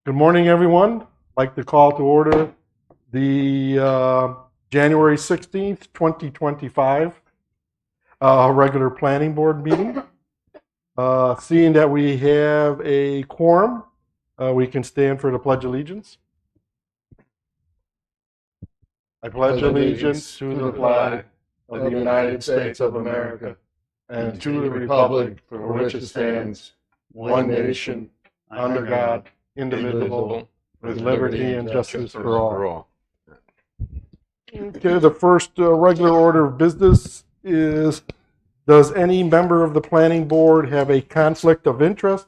Good morning, everyone. I'd like to call to order the January 16th, 2025 regular planning board meeting. Seeing that we have a quorum, we can stand for the Pledge of Allegiance. I pledge allegiance to the flag of the United States of America and to the republic for which it stands, one nation, under God, indivisible, with liberty and justice for all. Okay, the first regular order of business is, does any member of the planning board have a conflict of interest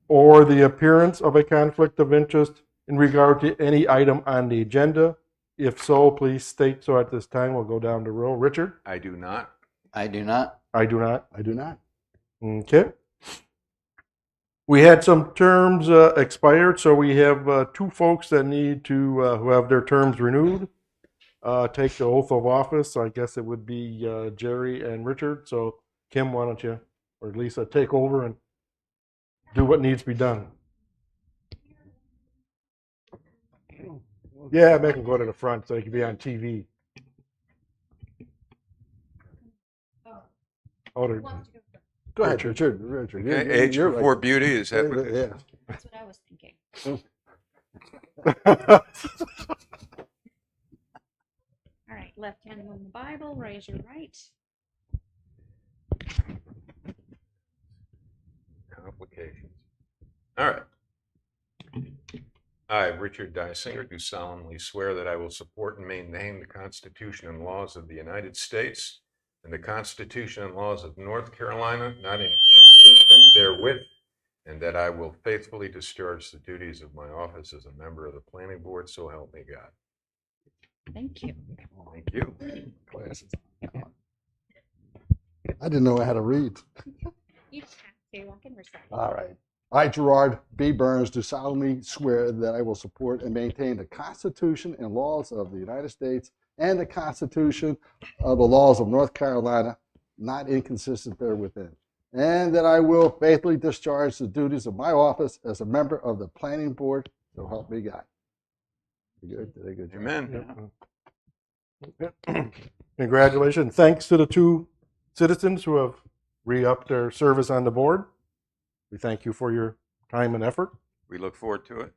or the appearance of a conflict of interest in regard to any item on the agenda? If so, please state so at this time. We'll go down the row. Richard? I do not. I do not. I do not. I do not. Okay. We had some terms expired, so we have two folks that need to, who have their terms renewed, take the oath of office. I guess it would be Jerry and Richard. So, Kim, why don't you, or Lisa, take over and do what needs to be done. Yeah, make them go to the front so they can be on TV. Oh, they're, Go ahead, Richard. Richard. Okay, age before beauty, is that what it is? Yeah. That's what I was thinking. All right, left hand on the Bible, raise your right. Complications. All right. I, Richard Dysinger, do solemnly swear that I will support and maintain the Constitution and laws of the United States and the Constitution and laws of North Carolina, not inconsistent therewith, and that I will faithfully discharge the duties of my office as a member of the Planning Board, so help me God. Thank you. Thank you. Glasses. I didn't know how to read. You have to. I can recite. All right. I, Gerard B. Burns, do solemnly swear that I will support and maintain the Constitution and laws of the United States and the Constitution of the laws of North Carolina, not inconsistent therewithin, and that I will faithfully discharge the duties of my office as a member of the Planning Board, so help me God. Good. Did a good job. Amen. Yep. Congratulations. Thanks to the two citizens who have re-upped their service on the board. We thank you for your time and effort. We look forward to it.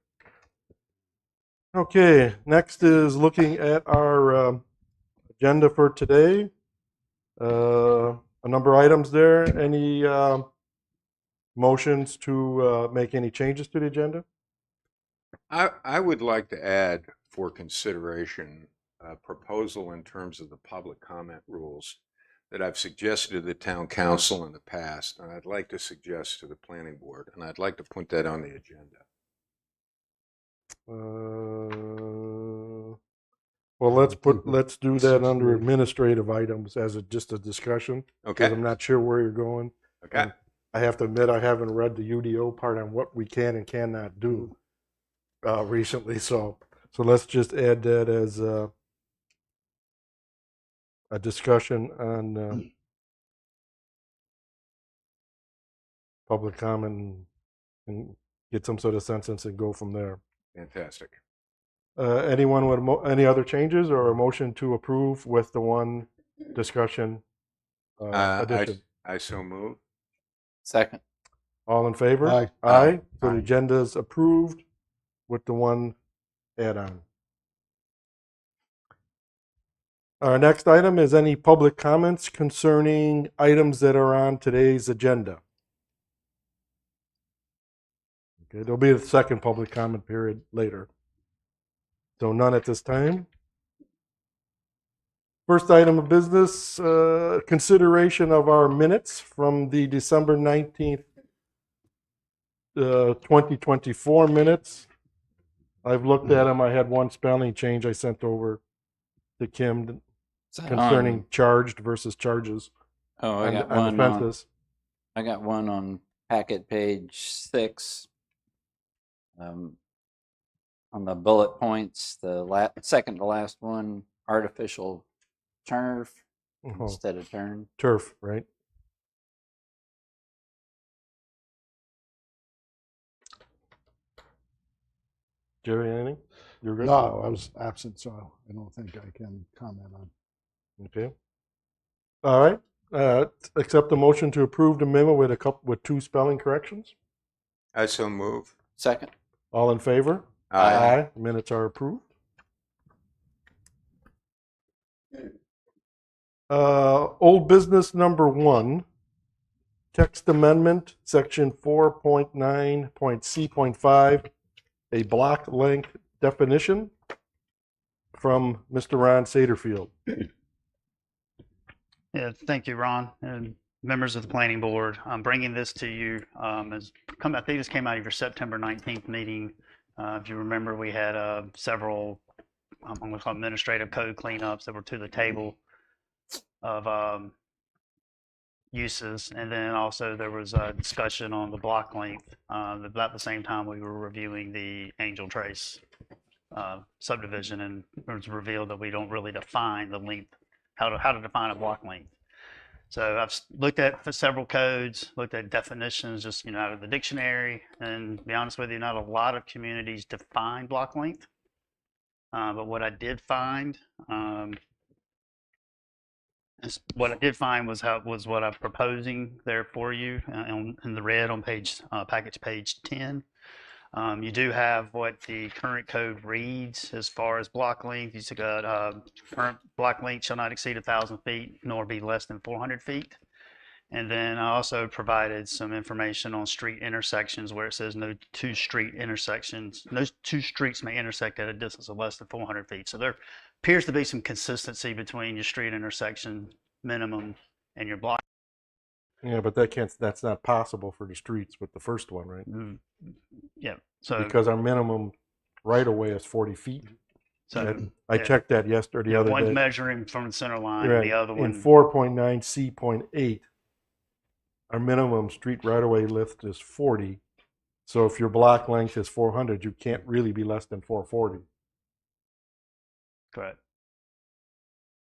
Okay, next is looking at our agenda for today. A number of items there. Any motions to make any changes to the agenda? I would like to add for consideration a proposal in terms of the public comment rules that I've suggested to the town council in the past, and I'd like to suggest to the planning board, and I'd like to put that on the agenda. Well, let's do that under administrative items as just a discussion. Okay. I'm not sure where you're going. Okay. I have to admit I haven't read the UDO part on what we can and cannot do recently, so let's just add that as a discussion on public comment and get some sort of sentence and go from there. Fantastic. Anyone with any other changes or a motion to approve with the one discussion addition? I so move. Second. All in favor? Aye. Aye. So the Aye. agenda is approved with the one add-on. Our next item is any public comments concerning items that are on today's agenda. Okay, there'll be a second public comment period later. So none at this time. First item of business, consideration of our minutes from the December 19th, 2024 minutes. I've looked at them. I had one spelling change I sent over to Kim concerning charged versus charges Oh, I got on one. offenses. I got one on packet page 6. On the bullet points, the second to last one, artificial turf instead of turn. Turf, right? Jerry, anything? You're good? No, I was absent, so I don't think I can comment on. Okay. All right. Accept the motion to approve the memo with 2 spelling corrections. I so move. Second. All in favor? Aye. Minutes are approved. Old business number 1, text amendment, section 4.9.c.5, a block length definition from Mr. Ron Satterfield. Yeah, thank you, Ron, and members of the planning board. I'm bringing this to you I think this came out of your September 19th meeting. If you remember, we had several I'm going to call administrative code cleanups that were to the table of uses, and then also there was a discussion on the block length. About the same time we were reviewing the Angel Trace subdivision, and it was revealed that we don't really define the length, how to define a block length. So I've looked at for several codes, looked at definitions just out of the dictionary, and to be honest with you, not a lot of communities define block length. But what I did find, was what I'm proposing there for you in the red on package page 10. You do have what the current code reads as far as block length. You got current block length shall not exceed 1,000 feet nor be less than 400 feet. And then I also provided some information on street intersections where it says no two streets may intersect at a distance of less than 400 feet. So there appears to be some consistency between your street intersection minimum and your block. Yeah, but that's not possible for the streets with the first one, right? Yeah. So because our minimum right of way is 40 feet. So I checked that yesterday. The other one's day. measuring from the center line, Right. and the other one In 4.9c.8, our minimum street right of way width is 40. So if your block length is 400, you can't really be less than 440. correct.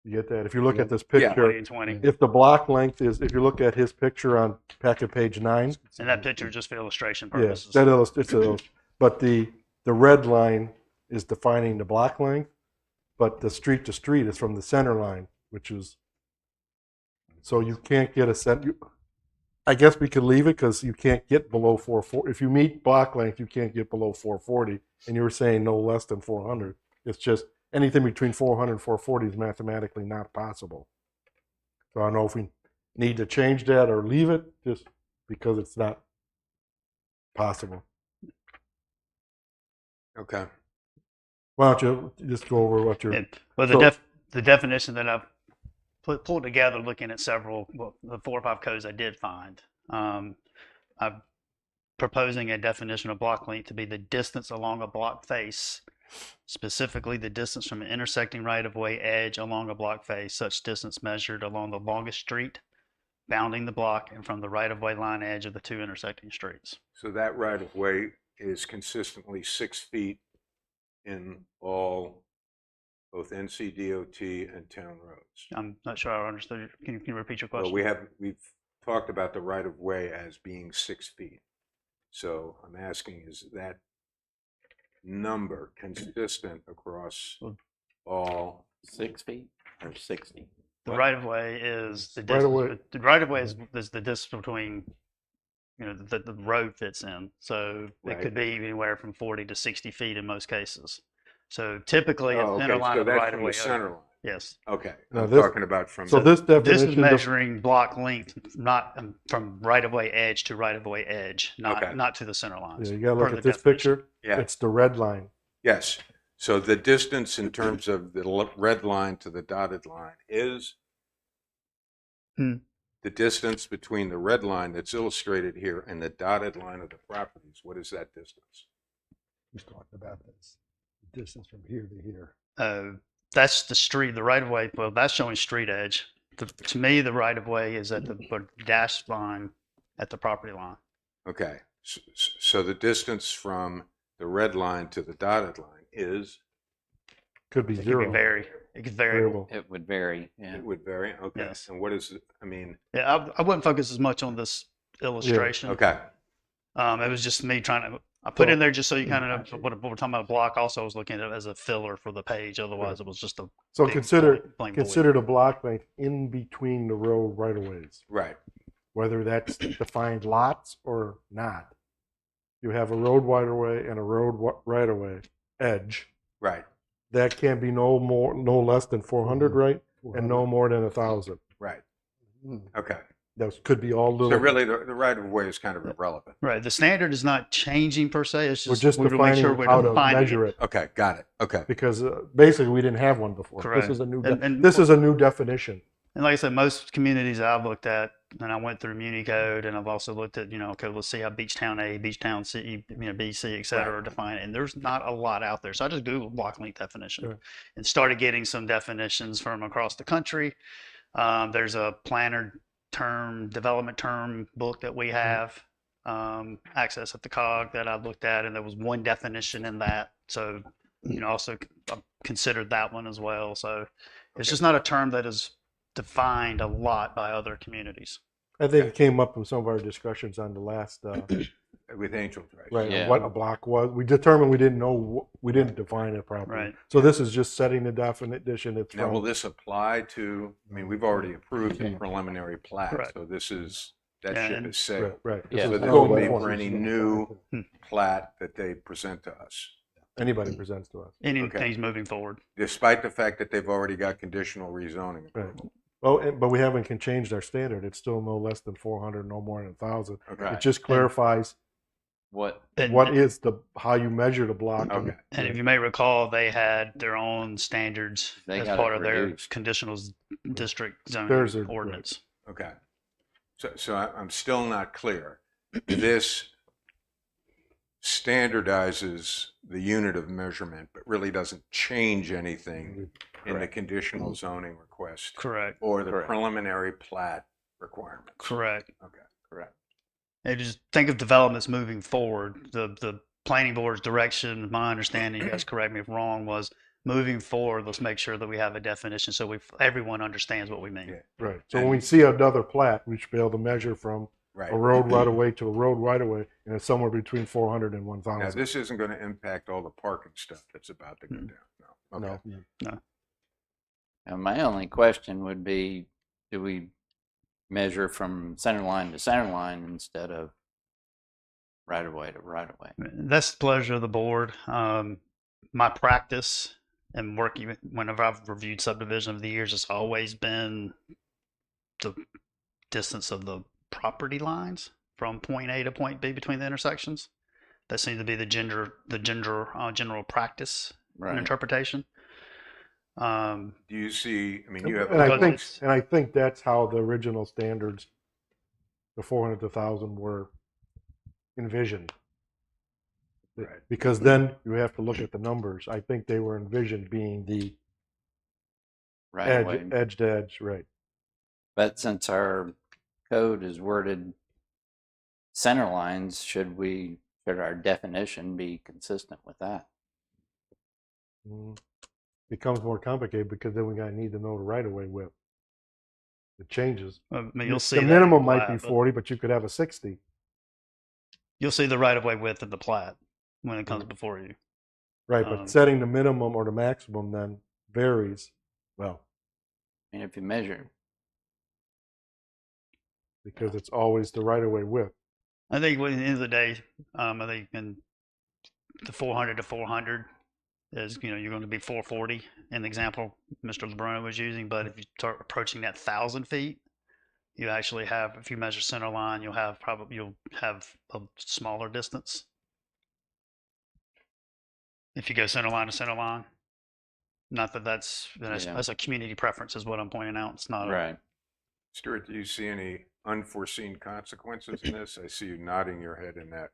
You get that? If you look at this 20 picture, and 20. if the block length is, if you look at his picture on packet page 9, And that picture is just for illustration yes, purposes. that illustrates. But the red line is defining the block length, but the street to street is from the center line, which is, so you can't get a set. I guess we could leave it because you can't get below 440. If you meet block length, you can't get below 440, and you were saying no less than 400. It's just anything between 400 and 440 is mathematically not possible. So I don't know if we need to change that or leave it just because it's not possible. Okay. Why don't you just go over what you're... Well, So- the definition that I've pulled together looking at the 4 or 5 codes I did find, I'm proposing a definition of block length to be the distance along a block face, specifically the distance from an intersecting right-of-way edge along a block face, such distance measured along the longest street bounding the block and from the right-of-way line edge of the 2 intersecting streets. So that right of way is consistently 6 feet in all, both NCDOT and town roads. I'm not sure I understood. Can you repeat your question? Well, we've talked about the right of way as being 6 feet. So I'm asking, is that number consistent across all? 6 feet or 60? The right of way is the Right-of-way. distance. The right of way is the distance between, the road fits in. So it could be anywhere from 40 to 60 feet in most cases. So typically, Oh, the center okay, line so of the that's right of from way. the center line. Yes. Okay, Now I'm this- talking about from. So this definition... This is measuring block length, not from right of way edge to right of way edge, Okay. not to the center lines. Yeah, you got to per look the at this definition. picture. Yeah. It's the red line. Yes. So the distance in terms of the red line to the dotted line is the distance between the red line that's illustrated here and the dotted line of the properties. What is that distance? He's talking about this distance from here to here. That's the street, the right of way. Well, that's showing street edge. To me, the right of way is at the dash line at the property line. Okay. So the distance from the red line to the dotted line is, Could be It zero. could vary. It could vary. Variable. It would vary. Yeah. it would vary? Okay. Yes. And what is, I mean, Yeah, I wouldn't focus as much on this illustration. okay. It was just me trying to I put in there just so you kind of know what we're talking about. Block also was looking at it as a filler for the page. Otherwise, it was just a So big consider blank void. the block length in between the road right of ways, Right. whether that's defined lots or not. You have a road right of way and a road right of way edge. Right. That can be no less than 400, right? And no more than 1,000. Right. Mm. Okay. Those could be all little. So really, the right of way is kind of irrelevant. Right. The standard is not changing per se. It's We're just just we want to make defining sure we're how to defining measure it, Okay. Got it. Okay. because basically we didn't have one before. Correct. This is a new. And- this is a new definition. And like I said, most communities that I've looked at, and I went through Muni Code, and I've also looked at, okay, let's see how Beachtown A, Beachtown C, B, C, et cetera, are defined. And there's not a lot out there. So I just Googled block length definition Sure. and started getting some definitions from across the country. There's a planner development term book that we have, access at the COG, that I looked at, and there was one definition in that. So, also considered that one as well. So it's just not a term that is defined a lot by other communities. I think it came up in some of our discussions on the last, With Angel Trace. right, Yeah. what a block was. We determined we didn't know, we didn't define it properly. Right. So this is just setting the definition. It's Now, from, will this apply to, I mean, we've already approved the Okay. preliminary plat, Correct. so this is, that Yeah, ship and- is sailed. right. Yeah. So This this is will going be forward. for any new plat that they present to us, Anybody presents to us. Anything's moving forward. despite the fact that they've already got conditional rezoning Right. approval. Well, but we haven't changed our standard. It's still no less than 400, no more than 1,000. Okay. It just clarifies What? And, what is how you measure the block. Okay. and if you may recall, they had their own standards They as got part it of their reduced. conditional district zoning Theirs are- ordinance. Okay. So I'm still not clear. This standardizes the unit of measurement, but really doesn't change anything in the conditional zoning request Correct. or the Correct. preliminary plat requirements. Correct. Okay. Correct. And just think of developments moving forward. The planning board's direction, my understanding, you guys correct me if wrong, was moving forward, let's make sure that we have a definition so everyone understands what we mean. Yeah. Right. So when we see another plat, we should be able to measure from Right. a road right away to a road right away, and it's somewhere between 400 and Now, 1,000. this isn't going to impact all the parking stuff that's about to go down. No. Okay. No. And my only question would be, do we measure from center line to center line instead of right of way to right of way? That's the pleasure of the board. My practice and working whenever I've reviewed subdivision over the years, it's always been the distance of the property lines from point A to point B between the intersections. That seems to be the general practice and Right. interpretation. Do you see, I mean, you have. And I Because think, that's how the original standards, the 400 to 1,000, were envisioned. Right. Because then you have to look at the numbers. I think they were envisioned being the Right of way. edge to edge, right? But since our code is worded center lines, should our definition be consistent with that? Becomes more complicated because then we gotta need to know the right of way width. It changes. I mean, you'll see The that in minimum the might be plat, but 40, but you could have a 60. You'll see the right of way width of the plat when it comes before you. Right, but Um, setting the minimum or the maximum then varies. Well, I mean, if you measure, because it's always the right of way width. I think at the end of the day, I think in the 400 to 400 is, you're going to be 440 in the example Mr. LeBrun was using. But if you start approaching that 1,000 feet, you actually have, if you measure center line, you'll have a smaller distance. If you go center line to center line, not that that's a community preference is what I'm pointing out. It's not right. Stuart, do you see any unforeseen consequences in this? I see you nodding your head in that.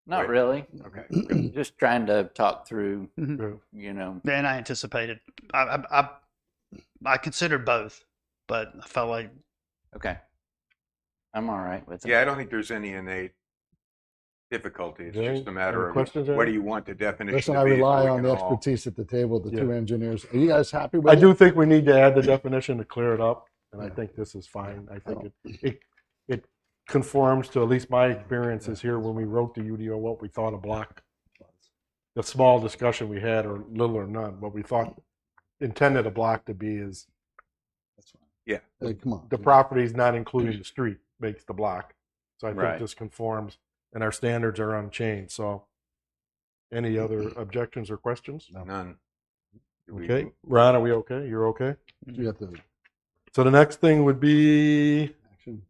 Not Right. really. Okay. good. Just trying to talk through, Right. And I anticipated. I considered both, but I felt like Okay. I'm all right with it. Yeah, I don't think there's any innate difficulty. It's Okay. just a matter Any of questions, what Eric? do you want the definition Listen, to I be. so rely we on can the all- expertise at the table, the Yeah. two engineers. Are you guys happy with I it? do think we need to add the definition to clear it up, and I think this is fine. I think it conforms to, at least my experiences here when we wrote the UDO, what we thought a block was. The small discussion we had, or little or none, what we thought intended a block to be is Hey, come on. the property is not including the street makes the block. So I think Right. this conforms, and our standards are unchanged. So, any other objections or questions? None. Do we- Okay, Ron, are we okay? You're okay? You have to So the next thing would be action.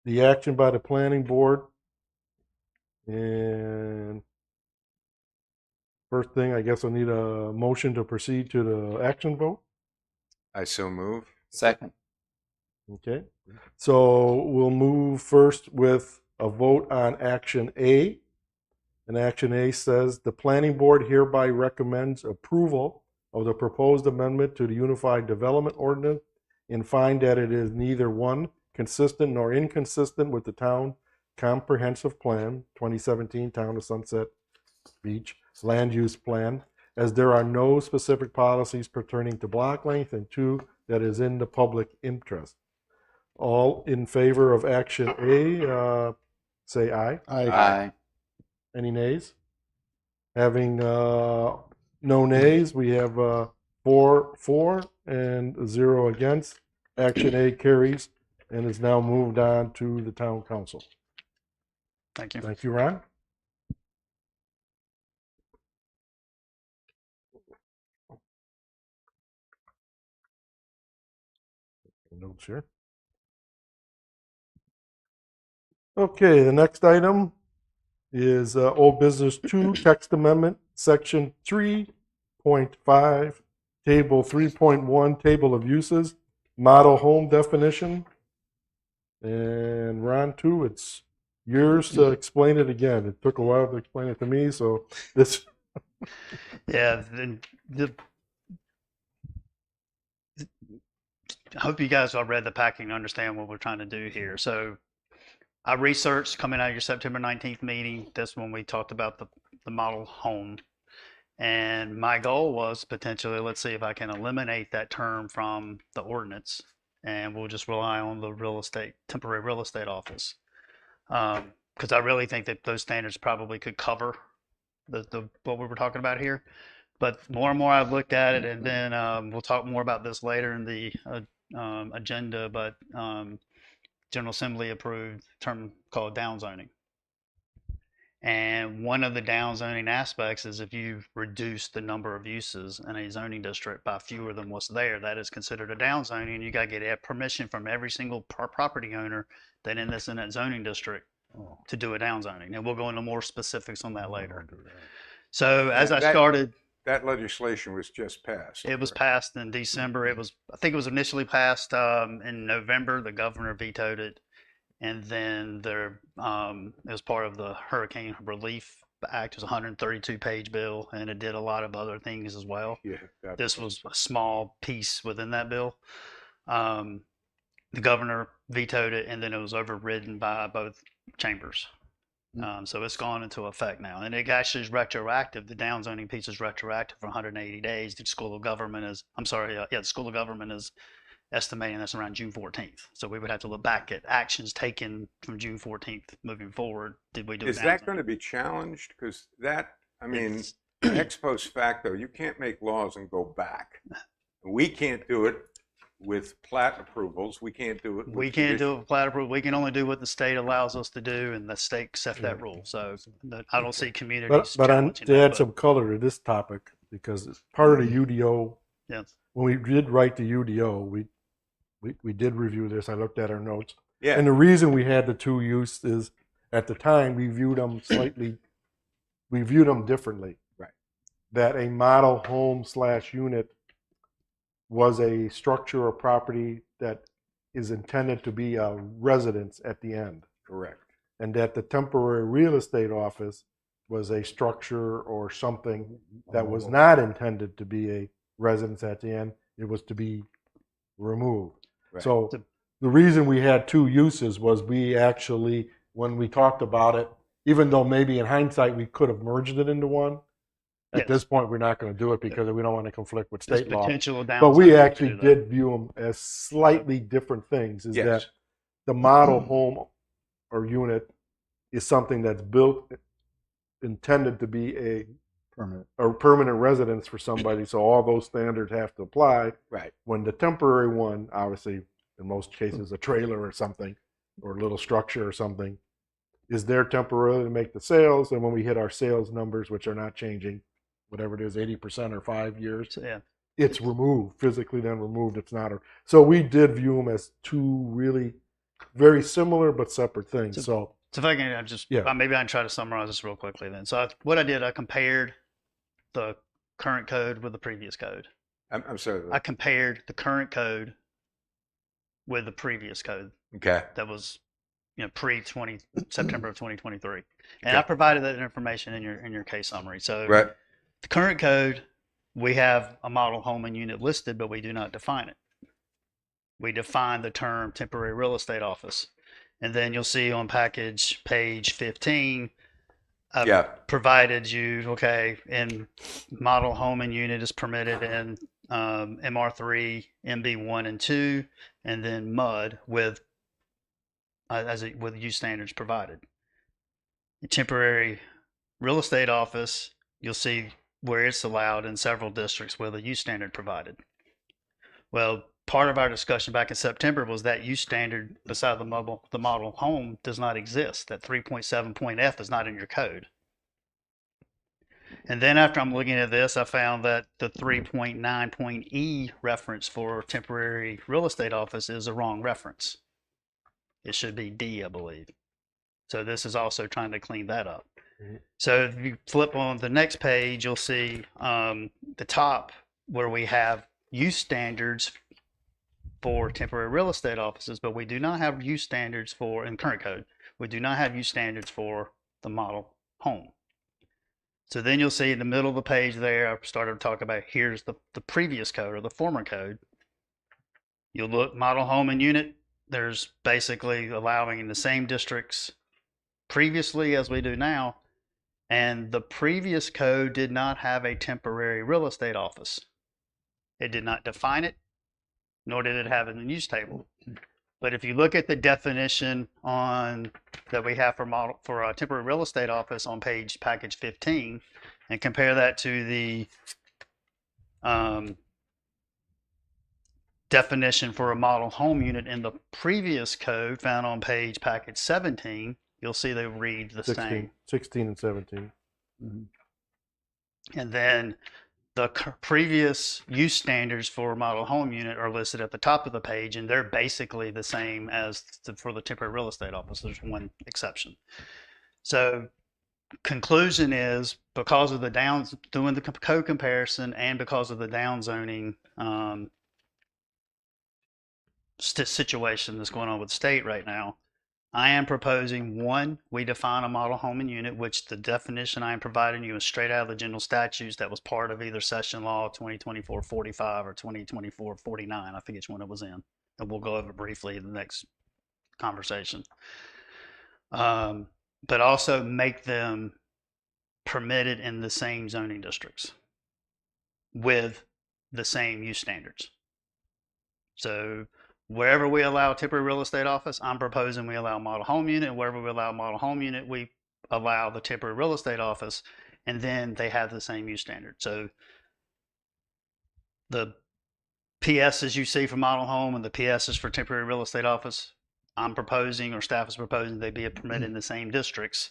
the action by the planning board. And first thing, I guess I need a motion to proceed to the action vote. I so move. Second. Okay, so we'll move first with a vote on action A. And action A says, the planning board hereby recommends approval of the proposed amendment to the Unified Development Ordinance and find that it is neither one, consistent nor inconsistent with the town comprehensive plan, 2017 Town of Sunset Beach land use plan, as there are no specific policies pertaining to block length, and two, that is in the public interest. All in favor of action A, say aye. Aye. Any nays? Having no nays, we have 4 for and 0 against. Action A carries and is now moved on to the town council. Thank you. Thank you, Ron. Notes here. Okay, the next item is old business 2, text amendment, section 3.5, table 3.1, table of uses, model home definition. And Ron, too, it's yours to explain it again. It took a while to explain it to me, so this. Yeah, I hope you guys all read the packet and understand what we're trying to do here. So I researched coming out of your September 19th meeting, this when we talked about the model home. And my goal was potentially, let's see if I can eliminate that term from the ordinance, and we'll just rely on the temporary real estate office. Because I really think that those standards probably could cover the what we were talking about here. But more and more I've looked at it, and then we'll talk more about this later in the agenda, but General Assembly approved a term called downzoning. And one of the downzoning aspects is if you reduce the number of uses in a zoning district by fewer than what's there, that is considered a downzoning. You got to get permission from every single property owner that in that zoning district to do a downzoning. And we'll go into more specifics on that later. So as I started, That legislation was just passed. it was correct? passed in December. I think it was initially passed in November. The governor vetoed it. And then it was part of the Hurricane Relief Act. It was a 132-page bill, and it did a lot of other things as well. Yeah. that- This was a small piece within that bill. The governor vetoed it, and then it was overridden by both chambers. So it's gone into effect now, and it actually is retroactive. The downzoning piece is retroactive for 180 days. The School of Government is, the School of Government is estimating that's around June 14th. So we would have to look back at actions taken from June 14th moving forward. Did we do Is that going to be challenged? Because ex post facto, you can't make laws and go back. We can't do it with plat approvals. We can't do it. We can't do it with plat approval. We can only do what the state allows us to do, and the state set that rule. So I don't see communities But challenging to that, add some color to this topic, because it's part of the UDO, yes. when we did write the UDO, we did review this. I looked at our notes. Yeah. And the reason we had the two use is at the time we viewed them differently. Right. That a model home / unit was a structure or property that is intended to be a residence at the end. Correct. And that the temporary real estate office was a structure or something that was not intended to be a residence at the end. It was to be removed. Right. So the reason we had two uses was we actually, when we talked about it, even though maybe in hindsight we could have merged it into one, At Yes. this point, we're not going to do it because we don't want to conflict with There's state law. potential But downside we to actually do that. did view them as slightly different things. Is Yes. that the model home or unit is something that's built, intended to be a permanent residence for somebody. So all those standards have to apply. Right. When the temporary one, obviously, in most cases, a trailer or something, or a little structure or something, is there temporarily to make the sales. And when we hit our sales numbers, which are not changing, whatever it is, 80% or 5 years, So, yeah. it's removed, physically then removed. It's not. So we did view them as two really very similar but separate things. So So if I can just, Yeah. maybe I can try to summarize this real quickly then. So what I did, I compared the current code with the previous code. I'm sorry. I compared the current code with the previous code Okay. that was, pre September of 2023, and Okay. I provided that information in your case summary. So Right. the current code, we have a model home and unit listed, but we do not define it. We define the term temporary real estate office. And then you'll see on package page 15, I've Yeah. provided you, okay, in model home and unit is permitted in MR3, MB1 and 2, and then MUD with with use standards provided. The temporary real estate office, you'll see where it's allowed in several districts with a use standard provided. Well, part of our discussion back in September was that use standard beside the model home does not exist. That 3.7.f is not in your code. And then after I'm looking at this, I found that the 3.9.e reference for temporary real estate office is a wrong reference. It should be D, I believe. So this is also trying to clean that up. Mhm. So if you flip on the next page, you'll see the top where we have use standards for temporary real estate offices, but we do not have use standards for, in current code, we do not have use standards for the model home. So then you'll see in the middle of the page there, I started to talk about here's the previous code or the former code. You'll look model home and unit, there's basically allowing in the same districts previously as we do now. And the previous code did not have a temporary real estate office. It did not define it, nor did it have it in the use table. But if you look at the definition on that we have for a temporary real estate office on package 15, and compare that to the definition for a model home unit in the previous code found on package 17, you'll see they read the 16, same. 16 and 17. And then the previous use standards for model home unit are listed at the top of the page, and they're basically the same as for the temporary real estate office. There's one exception. So conclusion is, because of the doing the code comparison and because of the down zoning situation that's going on with the state right now, I am proposing, one, we define a model home and unit, which the definition I am providing you is straight out of the general statutes that was part of either session law 2024-45 or 2024-49. I forget which one it was in. And we'll go over briefly in the next conversation. But also make them permitted in the same zoning districts with the same use standards. So wherever we allow temporary real estate office, I'm proposing we allow model home unit. And wherever we allow model home unit, we allow the temporary real estate office, and then they have the same use standard. So the PSs you see for model home and the PSs for temporary real estate office, I'm proposing, or staff is proposing, they be permitted in the same districts.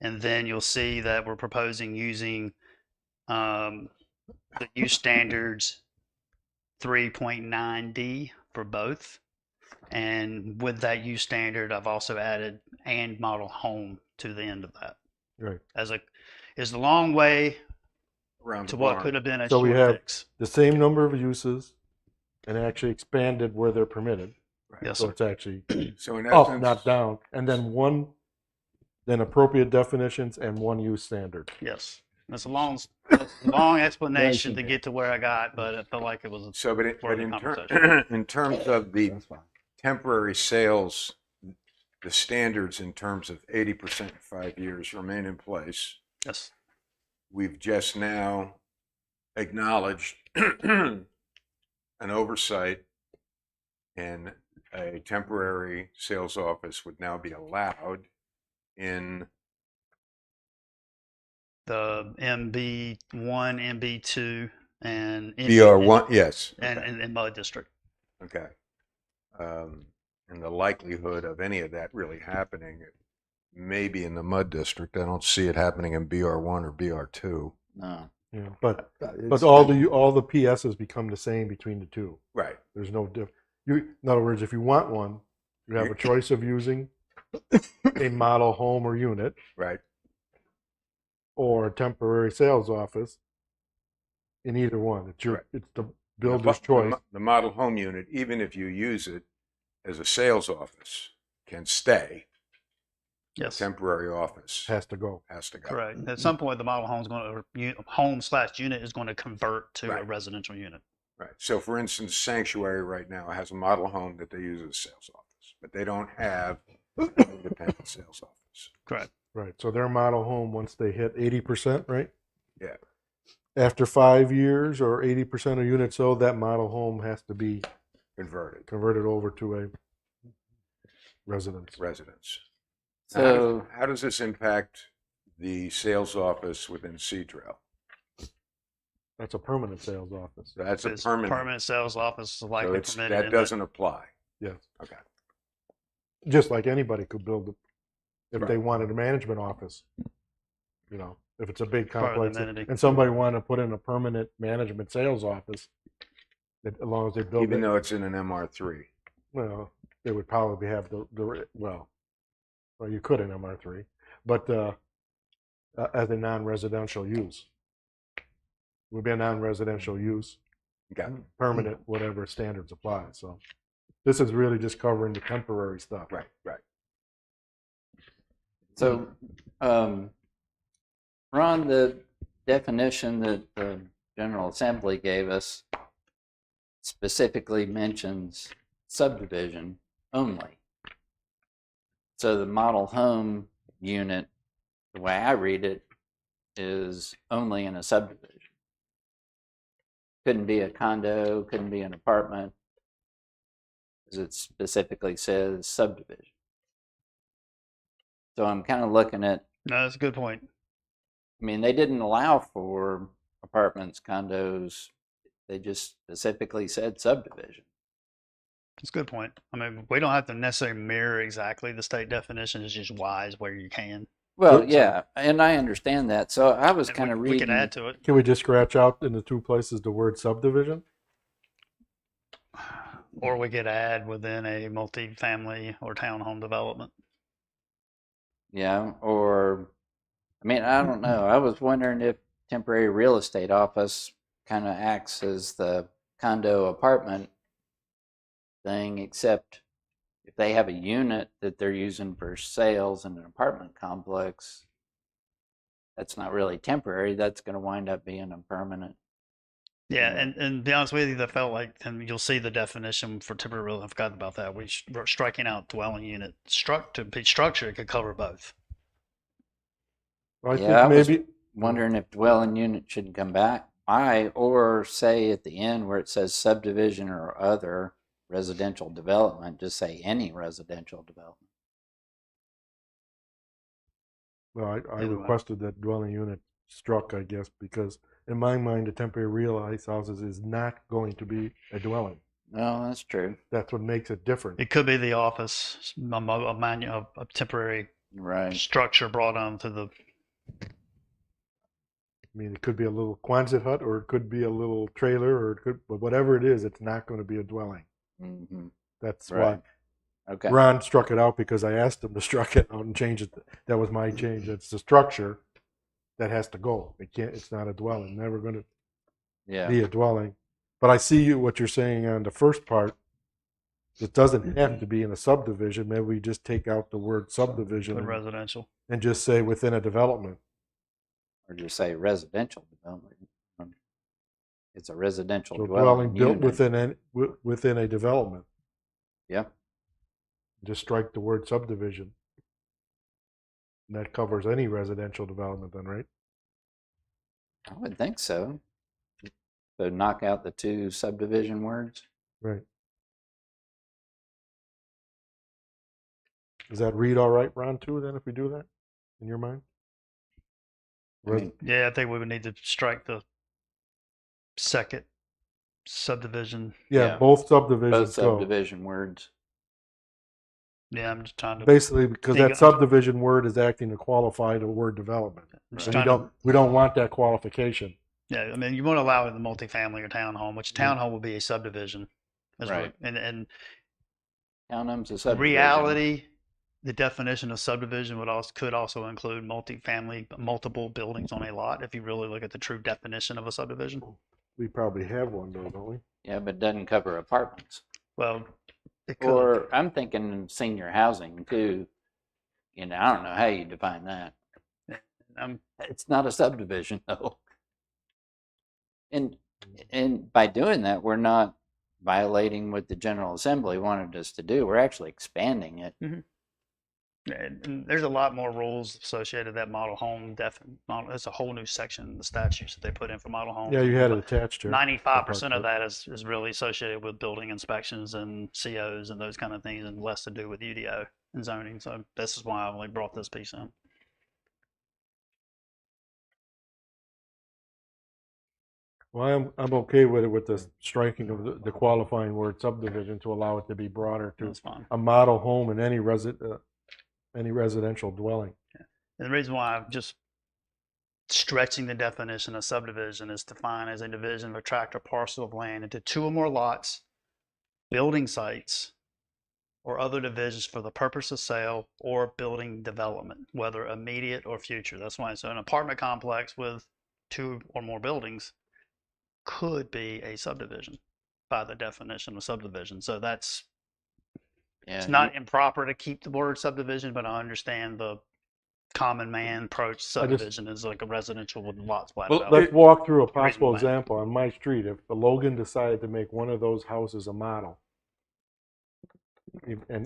And then you'll see that we're proposing using the use standards 3.9D for both. And with that use standard, I've also added and model home to the end of that. Right. Is the long way Around to the what barn. could have been a So we short have fix. the same number of uses and actually expanded where they're permitted. Yes, So sir. it's actually So in up, essence, not down. And then appropriate definitions and one use standard. Yes. That's a long explanation to simple. get to where I got, but I felt like it was so but for the in conversation. terms of the That's fine. temporary sales, the standards in terms of 80% in 5 years remain in place. Yes. we've just now acknowledged an oversight, and a temporary sales office would now be allowed in, The MB1, MB2, and BR1, yes. and Okay. in Mud District. Okay. And the likelihood of any of that really happening, maybe in the Mud District. I don't see it happening in BR1 or BR2. No. Yeah, but It's- all the PSs become the same between the two. Right. There's no in other words, if you want one, you have a choice of using a model home or unit Right. or a temporary sales office. In either one, Right. it's the builder's choice. The model home unit, even if you use it as a sales office, can stay. Yes. Temporary office Has to go. has to go. Correct. At some point, the model home's going to home/unit is going to convert to a Right. residential unit. Right. So, for instance, Sanctuary right now has a model home that they use as a sales office, but they don't have an independent sales office. Correct. Right. So their model home, once they hit 80%, right? Yeah. After 5 years or 80% of units sold, that model home has to be Converted converted over to a residence. residence. So, How does this impact the sales office within Seadrill? That's a permanent sales office. That's a It's permanent. sales office is So likely permitted. that in doesn't apply. Yes. Okay. Just like anybody could build it if they Right. wanted a management office. You know, if it's a big Part of the complex amenity. and somebody wanted to put in a permanent management sales office, as long as they build Even it, though it's in an MR3. well, they would probably have well, you could in MR3, but as a non-residential use. Would be a non-residential use, Okay. permanent, whatever standards apply. So this is really just covering the temporary stuff. Right. Right. so, Ron, the definition that the General Assembly gave us specifically mentions subdivision only. So the model home unit, the way I read it, is only in a subdivision. Couldn't be a condo, couldn't be an apartment, because it specifically says subdivision. So I'm kind of looking at, No, that's a good point. I mean, they didn't allow for apartments, condos. They just specifically said subdivision. That's a good point. I mean, we don't have to necessarily mirror exactly the state definition. It's just wise where you can. Well, So- yeah, and I understand that. So I was And kind of we reading. could add to it. Can we just scratch out in the two places the word subdivision? Or we could add within a multi-family or townhome development. Yeah, or I mean, I don't know. I was wondering if temporary real estate office kind of acts as the condo apartment thing, except if they have a unit that they're using for sales in an apartment complex, that's not really temporary. That's going to wind up being a permanent. Yeah, Yeah. and to be honest with you, that felt like, and you'll see the definition for temporary real. I forgot about that. We're striking out dwelling unit. To be structured, it could cover both. I Yeah, I think was- maybe Wondering if dwelling unit should come back. Or say at the end where it says subdivision or other residential development, just say any residential development. well, I Either way. requested that dwelling unit struck, I guess, because in my mind, a temporary real houses is not going to be a dwelling. No, that's true. That's what makes it different. It could be the office, a temporary Right. structure brought onto the. I mean, it could be a little Quonset hut, or it could be a little trailer, or it could, but whatever it is, it's not going to be a dwelling. Hmm. That's Right. why Okay. Ron struck it out, because I asked him to struck it out and change it. That was my change. It's the structure that has to go. It can't. It's not a dwelling. Never going to Yeah. be a dwelling. But I see what you're saying on the first part. It doesn't have to be in a subdivision. Maybe we just take out the word subdivision Put residential. and just say within a development. Or just say residential development. It's a residential So dwelling dwelling built unit. within a development. Yeah. Just strike the word subdivision. And that covers any residential development then, right? I would think so. So knock out the 2 subdivision words. Right. Does that read all right, Ron, too, then, if we do that, in your mind? I mean, Yeah, I think we would need to strike the second subdivision. Yeah, both both subdivisions go. subdivision words. Yeah, I'm just trying to. Basically, because Think- that subdivision word is acting to qualify the word development. I'm just And trying to- we don't want that qualification. Yeah, I mean, you want to allow it in the multifamily or townhome, which townhome would be a subdivision. Right. And Townhome's a subdivision. reality, the definition of subdivision could also include multifamily, multiple buildings on a lot. If you really look at the true definition of a subdivision, We probably have one, though, don't we? Yeah, but it doesn't cover apartments. well, it could. Or I'm thinking senior housing too. You know, I don't know how you define that. It's not a subdivision though. And by doing that, we're not violating what the General Assembly wanted us to do. We're actually expanding it. And there's a lot more rules associated with that model home. It's a whole new section in the statutes that they put in for model homes. Yeah, you had it attached here. 95% of that is really associated with building inspections and COs and those kind of things, and less to do with UDO and zoning. So this is why I only brought this piece in. Well, I'm okay with it, with the striking of the qualifying word subdivision to allow it to be broader to That's fine. a model home in any residential dwelling. And the reason why I'm just stretching the definition of subdivision is defined as a division of a tract or parcel of land into 2 or more lots, building sites, or other divisions for the purpose of sale or building development, whether immediate or future. That's why it's an apartment complex with 2 or more buildings could be a subdivision by the definition of subdivision. So that's, Yeah, it's not improper to keep the word subdivision, but I understand the common man approach subdivision is like a residential with lots platted Well, out. Let's walk through a possible Reasonable. example on my street. If the Logan decided to make one of those houses a model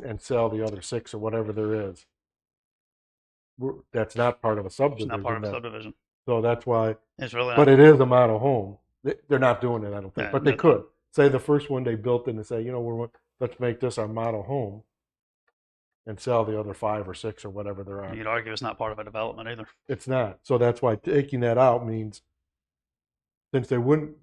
and sell the other 6 or whatever there is, that's not part of a It's subdivision. not part of a then. subdivision. So that's why, It's really but not. it is a model home. They're not doing it, I don't think, Yeah, but they no. could. Say the first one they built and they say, let's make this our model home and sell the other 5 or 6 or whatever there are. You'd argue it's not part of a development either. It's not. So that's why taking that out means, since they wouldn't,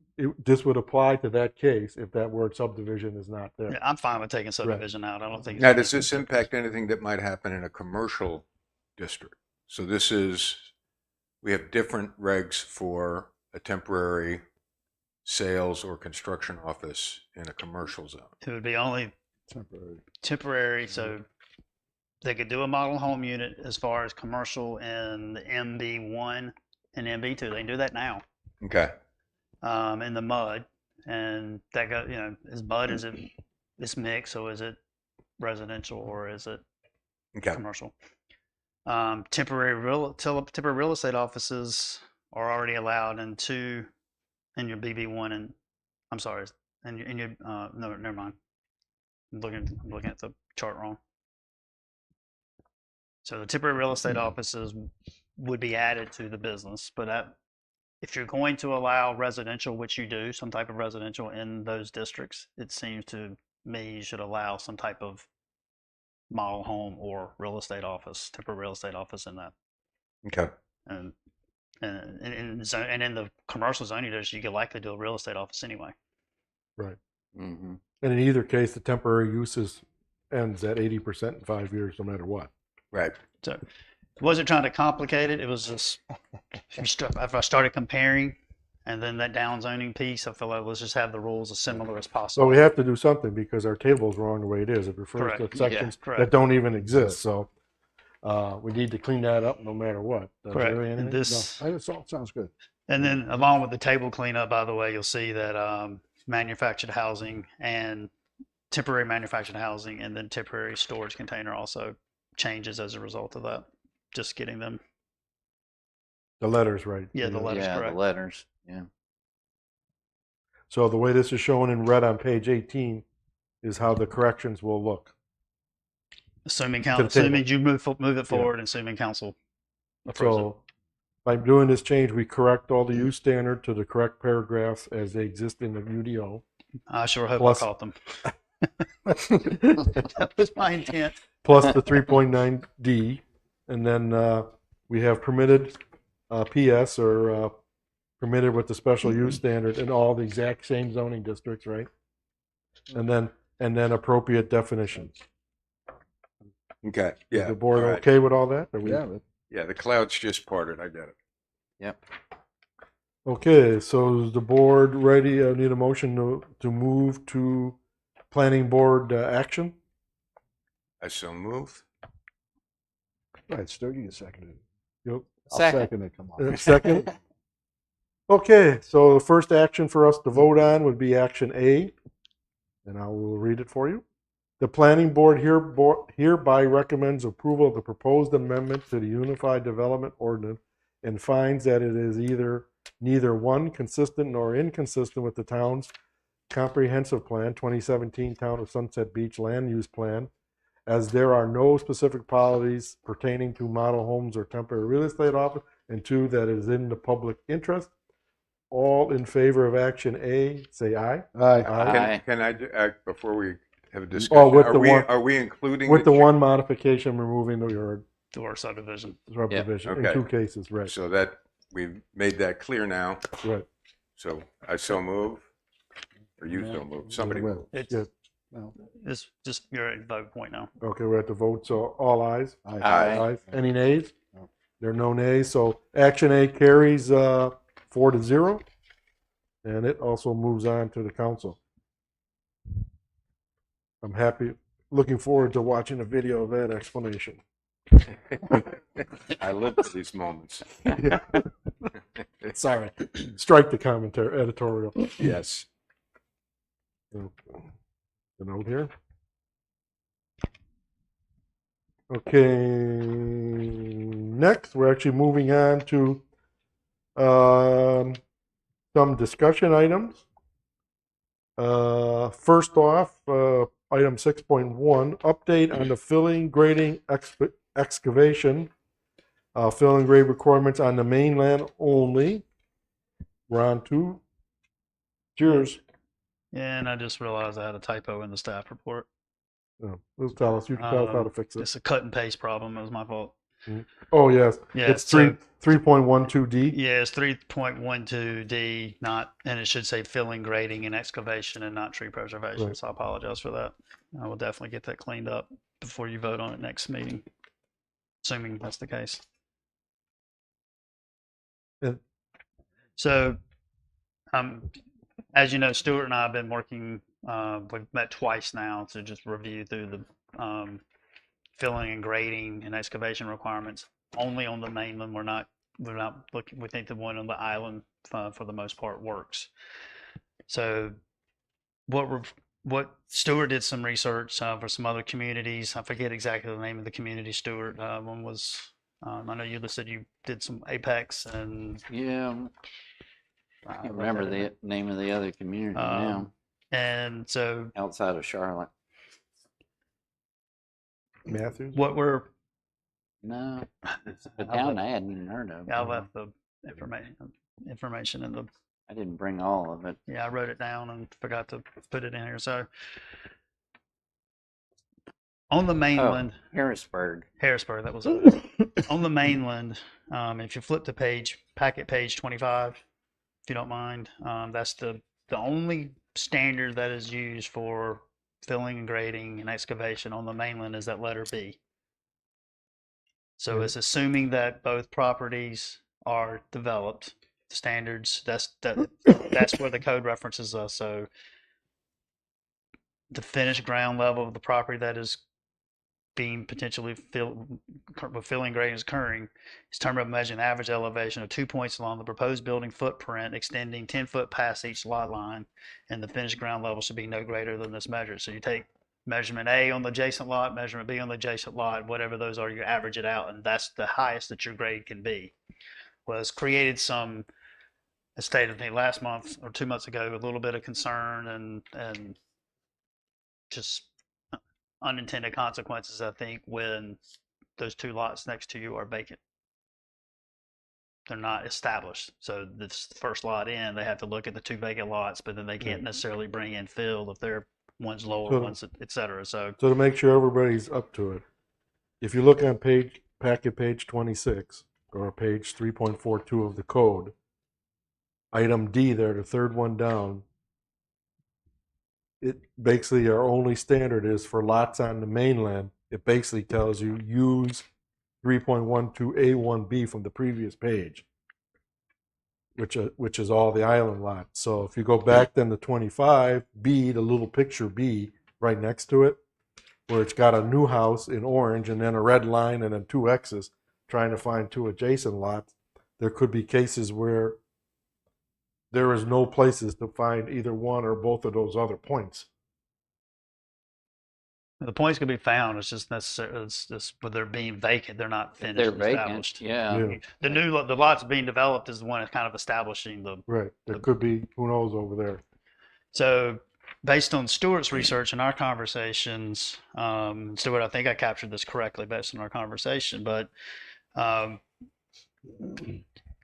this would apply to that case if that word subdivision is not there. Yeah, I'm fine with taking subdivision out. I don't think. Now, does this impact anything that might happen in a commercial district? So we have different regs for a temporary sales or construction office in a commercial zone. It would be only temporary, so they could do a model home unit as far as commercial in the MB1 and MB2. They can do that now Okay. in the MUD, and that is MUD, is it it's mixed, so is it residential or is it Okay. commercial? Temporary real estate offices are already allowed in your BB1 and I'm sorry, in your no, never mind. I'm looking at the chart wrong. So the temporary real estate offices would be added to the business, but if you're going to allow residential, which you do, some type of residential in those districts, it seems to me you should allow some type of model home or real estate office, temporary real estate office in that. Okay. And in the commercial zoning district, you could likely do a real estate office anyway. Right. Mm-hmm. And in either case, the temporary uses ends at 80% in 5 years, no matter what. Right. So it wasn't trying to complicate it. It was just, if I started comparing and then that down zoning piece, I feel like let's just have the rules as similar as So possible. we have to do something because our table is wrong the way it is. It refers Correct. to sections correct. that don't even exist. So we need to clean that up no matter what. Correct. Jerry, anything? And this, It all sounds good. and then along with the table cleanup, by the way, you'll see that manufactured housing and temporary manufactured housing and then temporary storage container also changes as a result of that. Just getting them. The letters right. Yeah, the letters Yeah, correct. the letters. Yeah. So the way this is shown in red on page 18 is how the corrections will look. Assuming To the assuming table. you move it forward, and assuming council approves it. So by doing this change, we correct all the use standard to the correct paragraphs as they exist in the UDO. I sure hope Plus- I caught them. That was my intent. Plus the 3.9D, and then we have permitted PS or permitted with the special use standard in all the exact same zoning districts, right? And then appropriate definitions. Okay, Is yeah. the board all right. okay with all that? Are we- Yeah, but Yeah, the clouds just parted, I get it. Yep. Okay, so is the board ready? I need a motion to move to planning board action. I so move. all right, Stuart, you can second it. Yep. I'll Second. second it. Come on. Second. Okay, so the first action for us to vote on would be action A, and I will read it for you. The planning board hereby recommends approval of the proposed amendment to the Unified Development Ordinance and finds that it is neither one, consistent nor inconsistent with the town's comprehensive plan, 2017 Town of Sunset Beach Land Use Plan, as there are no specific policies pertaining to model homes or temporary real estate office, and two, that it is in the public interest. All in favor of action A, say aye. Aye. Aye. Can I, before we have a discussion, with the one- are we including? With the one modification, removing the word Or subdivision. subdivision in Okay. 2 cases, right, So that, we've made that clear now. right. So I so move, or you so move, somebody Yeah, move. It's, Yeah. No. it's just, you're at vote point now. Okay, we're at the vote, so all ayes? Aye. Aye. Ayes. Any nays? No. There are no nays, so action A carries 4-0, and it also moves on to the council. I'm looking forward to watching a video of that explanation. I live for these moments. Sorry, strike the commentary editorial. Yes. The note here. Okay, next we're actually moving on to some discussion items. First off, item 6.1, update on the filling, grading, excavation, fill and grade requirements on the mainland only. Round 2. Cheers. And I just realized I had a typo in the staff report. Just tell us. You can tell us how to fix it. It's a cut and paste problem. It was my fault. Oh yes, Yeah, it's so- 3.12D. Yeah, it's 3.12D, not, and it should say filling, grading, and excavation, and not tree preservation. Right. So I apologize for that. I will definitely get that cleaned up before you vote on it next meeting, assuming that's the case. And- So, as you know, Stuart and I have been working. We've met twice now to just review through the filling and grading and excavation requirements. Only on the mainland. We're not looking. We think the one on the island, for the most part, works. So, what Stuart did some research for some other communities. I forget exactly the name of the community. Stuart, one was. I know you said you did some Apex and Yeah. I can't remember the name of the other community now, and so outside of Charlotte. Matthews. what we're No, it's a town I hadn't even heard of. I left the information in the. I didn't bring all of it. Yeah, I wrote it down and forgot to put it in here. So on the mainland, Harrisburg. Harrisburg, that was it. On the mainland, if you flip to packet page 25, if you don't mind, that's the only standard that is used for filling and grading and excavation on the mainland is that letter B. So it's assuming that both properties are developed. The standards, that's where the code references us. So the finished ground level of the property that is being potentially filling grading is occurring is termed up measuring average elevation of 2 points along the proposed building footprint extending 10 foot past each lot line, and the finished ground level should be no greater than this measure. So you take measurement A on the adjacent lot, measurement B on the adjacent lot, whatever those are, you average it out, and that's the highest that your grade can be. Well, it's created some, as stated, I think last month or 2 months ago, a little bit of concern and just unintended consequences, I think, when those two lots next to you are vacant. they're not established. So this first lot in, they have to look at the 2 vacant lots, but then they can't necessarily bring in fill if they're one's lower, So- one's et cetera. So So to make sure everybody's up to it, if you look on packet page 26 or page 3.42 of the code, item D there, the third one down, it basically our only standard is for lots on the mainland. It basically tells you use 3.12A1B from the previous page, which is all the island lots. So if you go back then to 25B, the little picture B right next to it, where it's got a new house in orange and then a red line and then 2 X's trying to find 2 adjacent lots, there could be cases where there is no places to find either one or both of those other points. the points can be found. It's just necessary. It's just with they're being vacant, they're not finished. They're and vacant. established. Yeah. Yeah. The lots being developed is the one that's kind of establishing the. Right. There could be, who knows over there. So, based on Stuart's research and our conversations, Stuart, I think I captured this correctly based on our conversation, but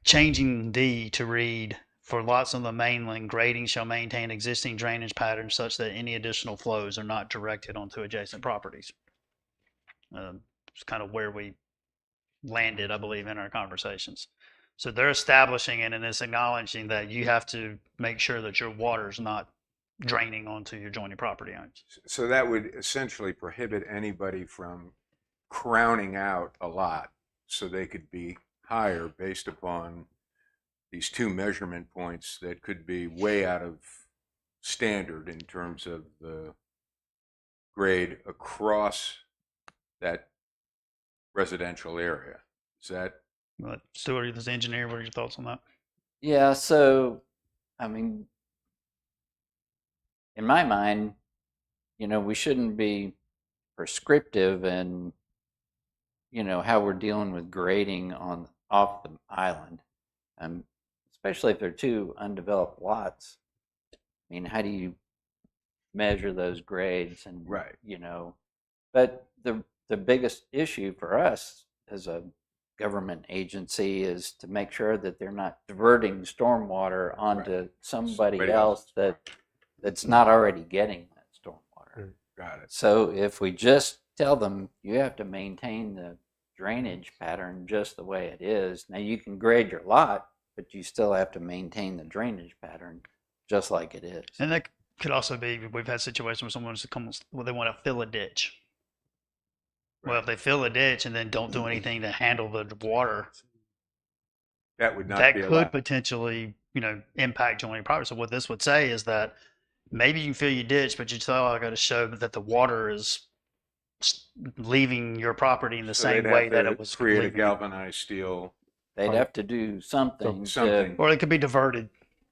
changing D to read, for lots on the mainland, grading shall maintain existing drainage patterns such that any additional flows are not directed onto adjacent properties. It's kind of where we landed, I believe, in our conversations. So they're establishing it and it's acknowledging that you have to make sure that your water is not draining onto your joining property owners. So that would essentially prohibit anybody from crowning out a lot so they could be higher based upon these 2 measurement points that could be way out of standard in terms of the grade across that residential area. Is that? But Stuart, you're the engineer. What are your thoughts on that? Yeah, so I mean, in my mind, we shouldn't be prescriptive in, how we're dealing with grading off the island, especially if they're 2 undeveloped lots. I mean, how do you measure those grades? And Right. but the biggest issue for us as a government agency is to make sure that they're not diverting stormwater onto somebody Somebody else else's that's not already getting that stormwater. Got it. So if we just tell them you have to maintain the drainage pattern just the way it is, now you can grade your lot, but you still have to maintain the drainage pattern just like it is. And that could also be, we've had situations where someone's comes, well, they want to fill a ditch. Well, if they fill a ditch and then don't do anything to handle the water, That would not that be could allowed. potentially, impact joining property. So what this would say is that maybe you can fill your ditch, but you still got to show that the water is leaving your property in the So same they'd way have that to it was create a leaving. galvanized steel. They'd have to do something. Something. Or it could be diverted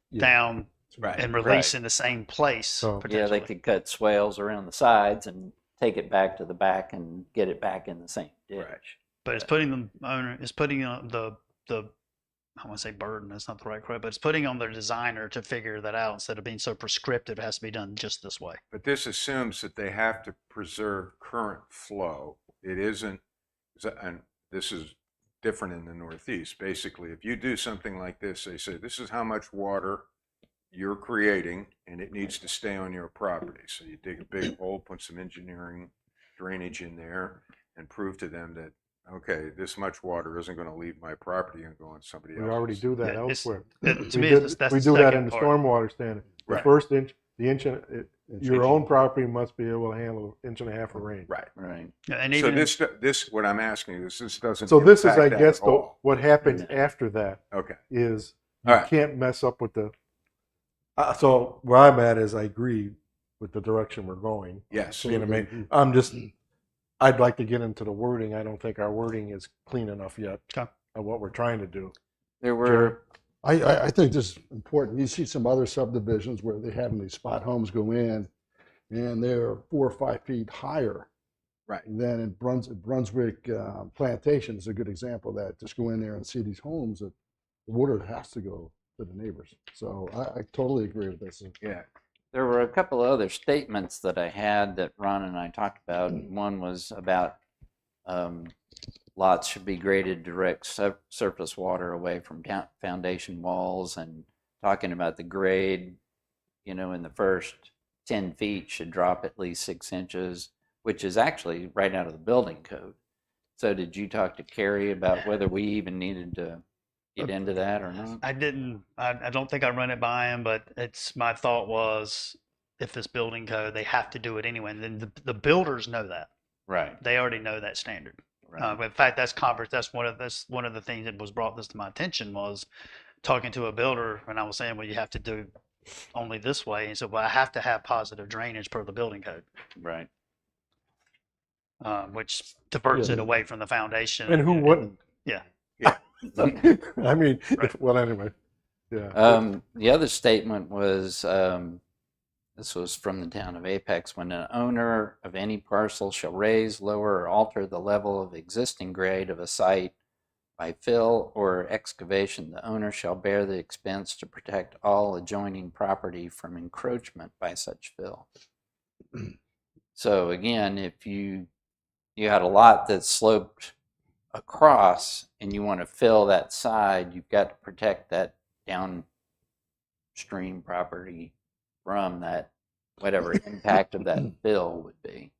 Yeah. down Right. and released in the same place. So- Yeah, potentially. they could cut swales around the sides and take it back to the back and get it back in the same ditch. Right. But it's putting the owner, it's putting on the I want to say burden, that's not the right word, but it's putting on their designer to figure that out instead of being so prescriptive. It has to be done just this way. But this assumes that they have to preserve current flow. It isn't, and this is different in the Northeast. Basically, if you do something like this, they say, this is how much water you're creating, and it needs to stay on your property. So you dig a big hole, put some engineering drainage in there, and prove to them that, okay, this much water isn't going to leave my property and go on somebody We else's. already do that Yeah, it's- elsewhere. To me, that's We the do that second in the part. stormwater standard. The Right. first inch, your own property must be able to handle 1.5 inches of rain. Right. Right. Yeah, and So even this, what I'm asking is, this doesn't. So this is, impact I that guess, at all. what happens after that Okay. is you All right. can't mess up with the. So where I'm at is I agree with the direction we're going. Yes. You know what I mean? I'm just, I'd like to get into the wording. I don't think our wording is clean enough yet Okay. of what we're trying to do. There were Jared? I think this is important. You see some other subdivisions where they have these spot homes go in and they're 4 or 5 feet higher. Right. And then in Brunswick Plantation is a good example of that. Just go in there and see these homes that the water has to go to the neighbors. So I totally agree with this. Yeah. There were a couple of other statements that I had that Ron and I talked about. One was about lots should be graded direct surface water away from foundation walls, and talking about the grade, in the first 10 feet should drop at least 6 inches, which is actually right out of the building code. So did you talk to Carrie about whether we even needed to get into that or not? I didn't. I don't think I run it by him, but my thought was, if it's building code, they have to do it anyway. And then the builders know that. Right. They already know that standard. Right. In fact, that's one of the things that was brought this to my attention was talking to a builder, and I was saying, well, you have to do only this way. And he said, well, I have to have positive drainage per the building code, Right. which diverts Yeah. it away from the foundation. And who wouldn't? Yeah. I mean, Right. well, anyway. Yeah. The other statement was, this was from the town of Apex: when an owner of any parcel shall raise, lower, or alter the level of existing grade of a site by fill or excavation, the owner shall bear the expense to protect all adjoining property from encroachment by such fill. So again, if you had a lot that's sloped across and you want to fill that side, you've got to protect that downstream property from that, whatever impact of that fill would be.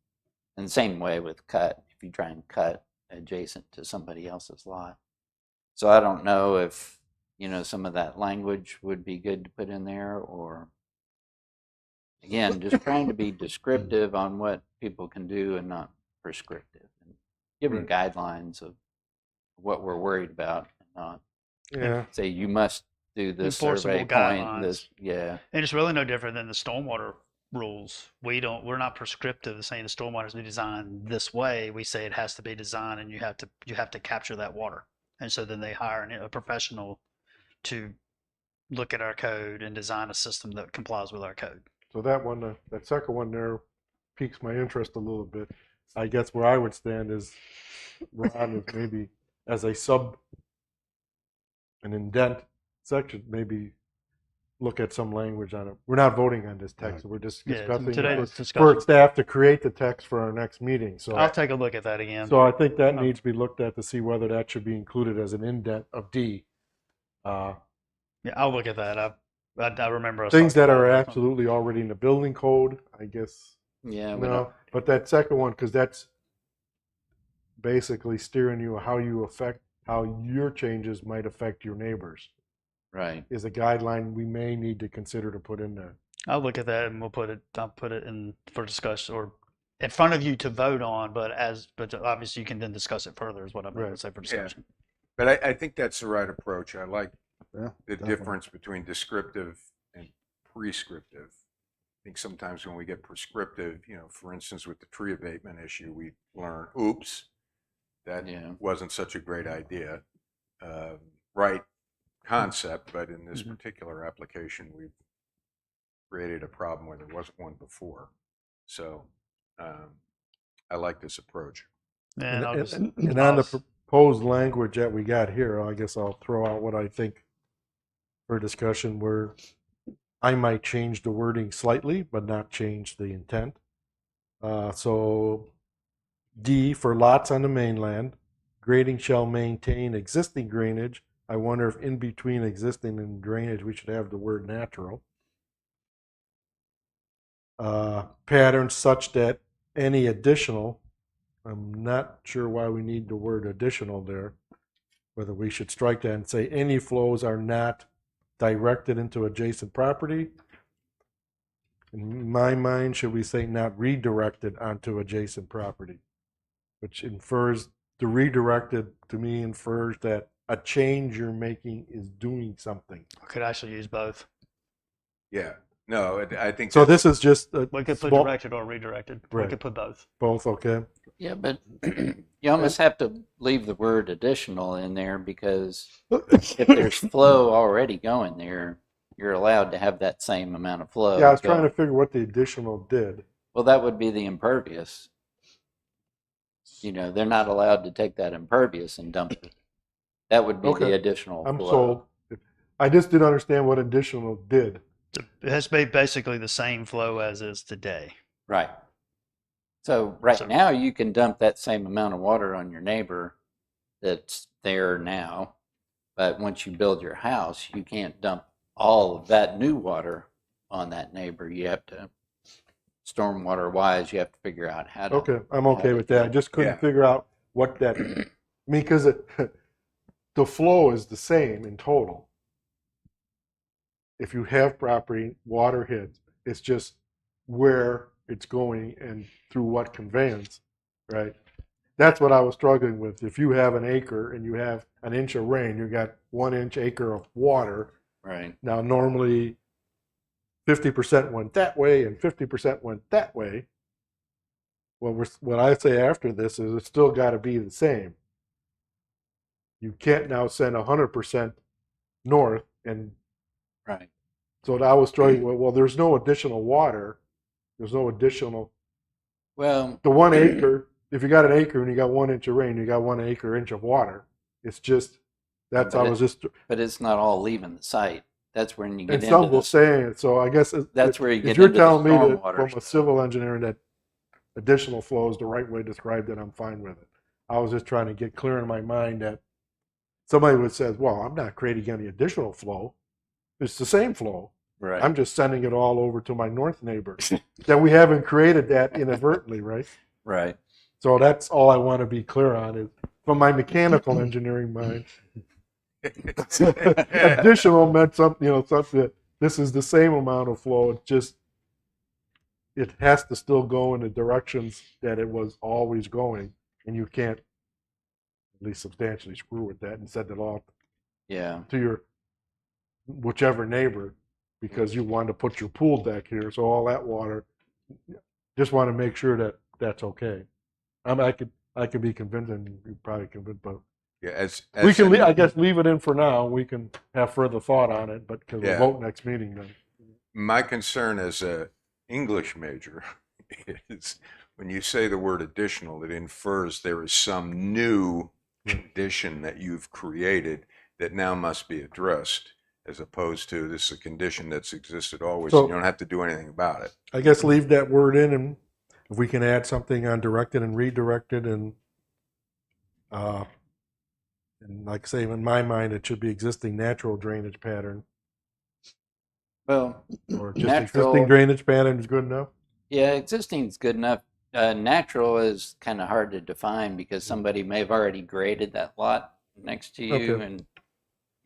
And the same way with cut, if you try and cut adjacent to somebody else's lot. So I don't know if, some of that language would be good to put in there, or again, just trying to be descriptive on what people can do and not prescriptive, and give them guidelines of what we're worried about, and not Yeah. say you must do this Enforceable survey guidelines. point. This, yeah, And it's really no different than the stormwater rules. We're not prescriptive saying the stormwater is to be designed this way. We say it has to be designed, and you have to capture that water. And so then they hire a professional to look at our code and design a system that complies with our code. So that one, that second one there piques my interest a little bit. I guess where I would stand is, Ron, is maybe as an indent section, maybe look at some language on it. We're not voting on this text. We're just Yeah, discussing today's it discussion. for staff to create the text for our next meeting. So, I'll take a look at that again. so I think that needs to be looked at to see whether that should be included as an indent of D. Yeah, I'll look at that. I remember us Things talking that are about that. absolutely already in the building code, I guess. yeah. We No, but that second one, because that's basically steering you how your changes might affect your neighbors, right. is a guideline we may need to consider to put in there. I'll look at that and I'll put it in for discussion or in front of you to vote on, but obviously you can then discuss it further is what I'm going to say for discussion. But I think that's the right approach. I like Yeah, the definitely. difference between descriptive and prescriptive. I think sometimes when we get prescriptive, for instance, with the tree abatement issue, we learn, oops, that Yeah. wasn't such a great idea. Right concept, but in this Mhm. particular application, we've created a problem where there wasn't one before. So I like this approach. And I'll just And on the pause. proposed language that we got here, I guess I'll throw out what I think for discussion, where I might change the wording slightly, but not change the intent. So D, for lots on the mainland, grading shall maintain existing drainage. I wonder if in between existing and drainage, we should have the word natural. Patterns such that any additional, I'm not sure why we need the word additional there, whether we should strike that and say any flows are not directed into adjacent property. In my mind, should we say not redirected onto adjacent property? Which infers, the redirected to me infers that a change you're making is doing something. I could actually use both. Yeah. No, I think So that's- this is just a We could put small- directed or redirected. We Right. could put both. both, okay? Yeah, but you almost have to leave the word additional in there, because if there's flow already going there, you're allowed to have that same amount of flow. Yeah, I was trying to going. figure what the additional did. Well, that would be the impervious. They're not allowed to take that impervious and dump it. That would be Okay. the additional I'm flow. sold. I just didn't understand what additional did. It has to be basically the same flow as is today. Right. So right So- now you can dump that same amount of water on your neighbor that's there now, but once you build your house, you can't dump all of that new water on that neighbor. You have to, stormwater wise, you have to figure out how to. Okay, I'm okay with that. I just couldn't Yeah. figure out what that, I mean, because the flow is the same in total. If you have property, water hits, it's just where it's going and through what conveyance, right? That's what I was struggling with. If you have an acre and you have an inch of rain, you got 1 inch acre of water. Right. Now, normally 50% went that way and 50% went that way. Well, what I say after this is it's still got to be the same. You can't now send 100% north. And Right. so I was struggling with, well, there's no additional water. There's no additional. Well, The 1 acre, if you got an acre and you got 1 inch of rain, you got 1 acre inch of water. It's just, that's, But I was just, but it's not all leaving the site. That's when you get and into some will this. say it. So I guess That's where you get if you're into the telling me that stormwater from a stuff. civil engineering that additional flow is the right way described, it, I'm fine with it. I was just trying to get clear in my mind that somebody would say, well, I'm not creating any additional flow. It's the same flow. Right. I'm just sending it all over to my north neighbor. That we haven't created that inadvertently, right? Right. So that's all I want to be clear on is from my mechanical engineering mind. Additional meant something, something that this is the same amount of flow. It's just, it has to still go in the directions that it was always going. And you can't, at least substantially, screw with that and send it off Yeah. to your whichever neighbor because you want to put your pool deck here. So all that water, just want to make sure that that's okay. I could be convinced, and you probably convinced, but Yeah, as we can, an- I guess, leave it in for now. We can have further thought on it, but because Yeah. we'll vote next meeting then. My concern as a English major is when you say the word additional, it infers there is some new condition that you've created that now must be addressed, as opposed to this is a condition that's existed always So- and you don't have to do anything about it. I guess leave that word in, and if we can add something on directed and redirected, and like I say, in my mind, it should be existing natural drainage pattern, Well, or just Natural- existing drainage pattern is good enough. yeah, existing is good enough. Natural is kind of hard to define because somebody may have already graded that lot next to you, Okay.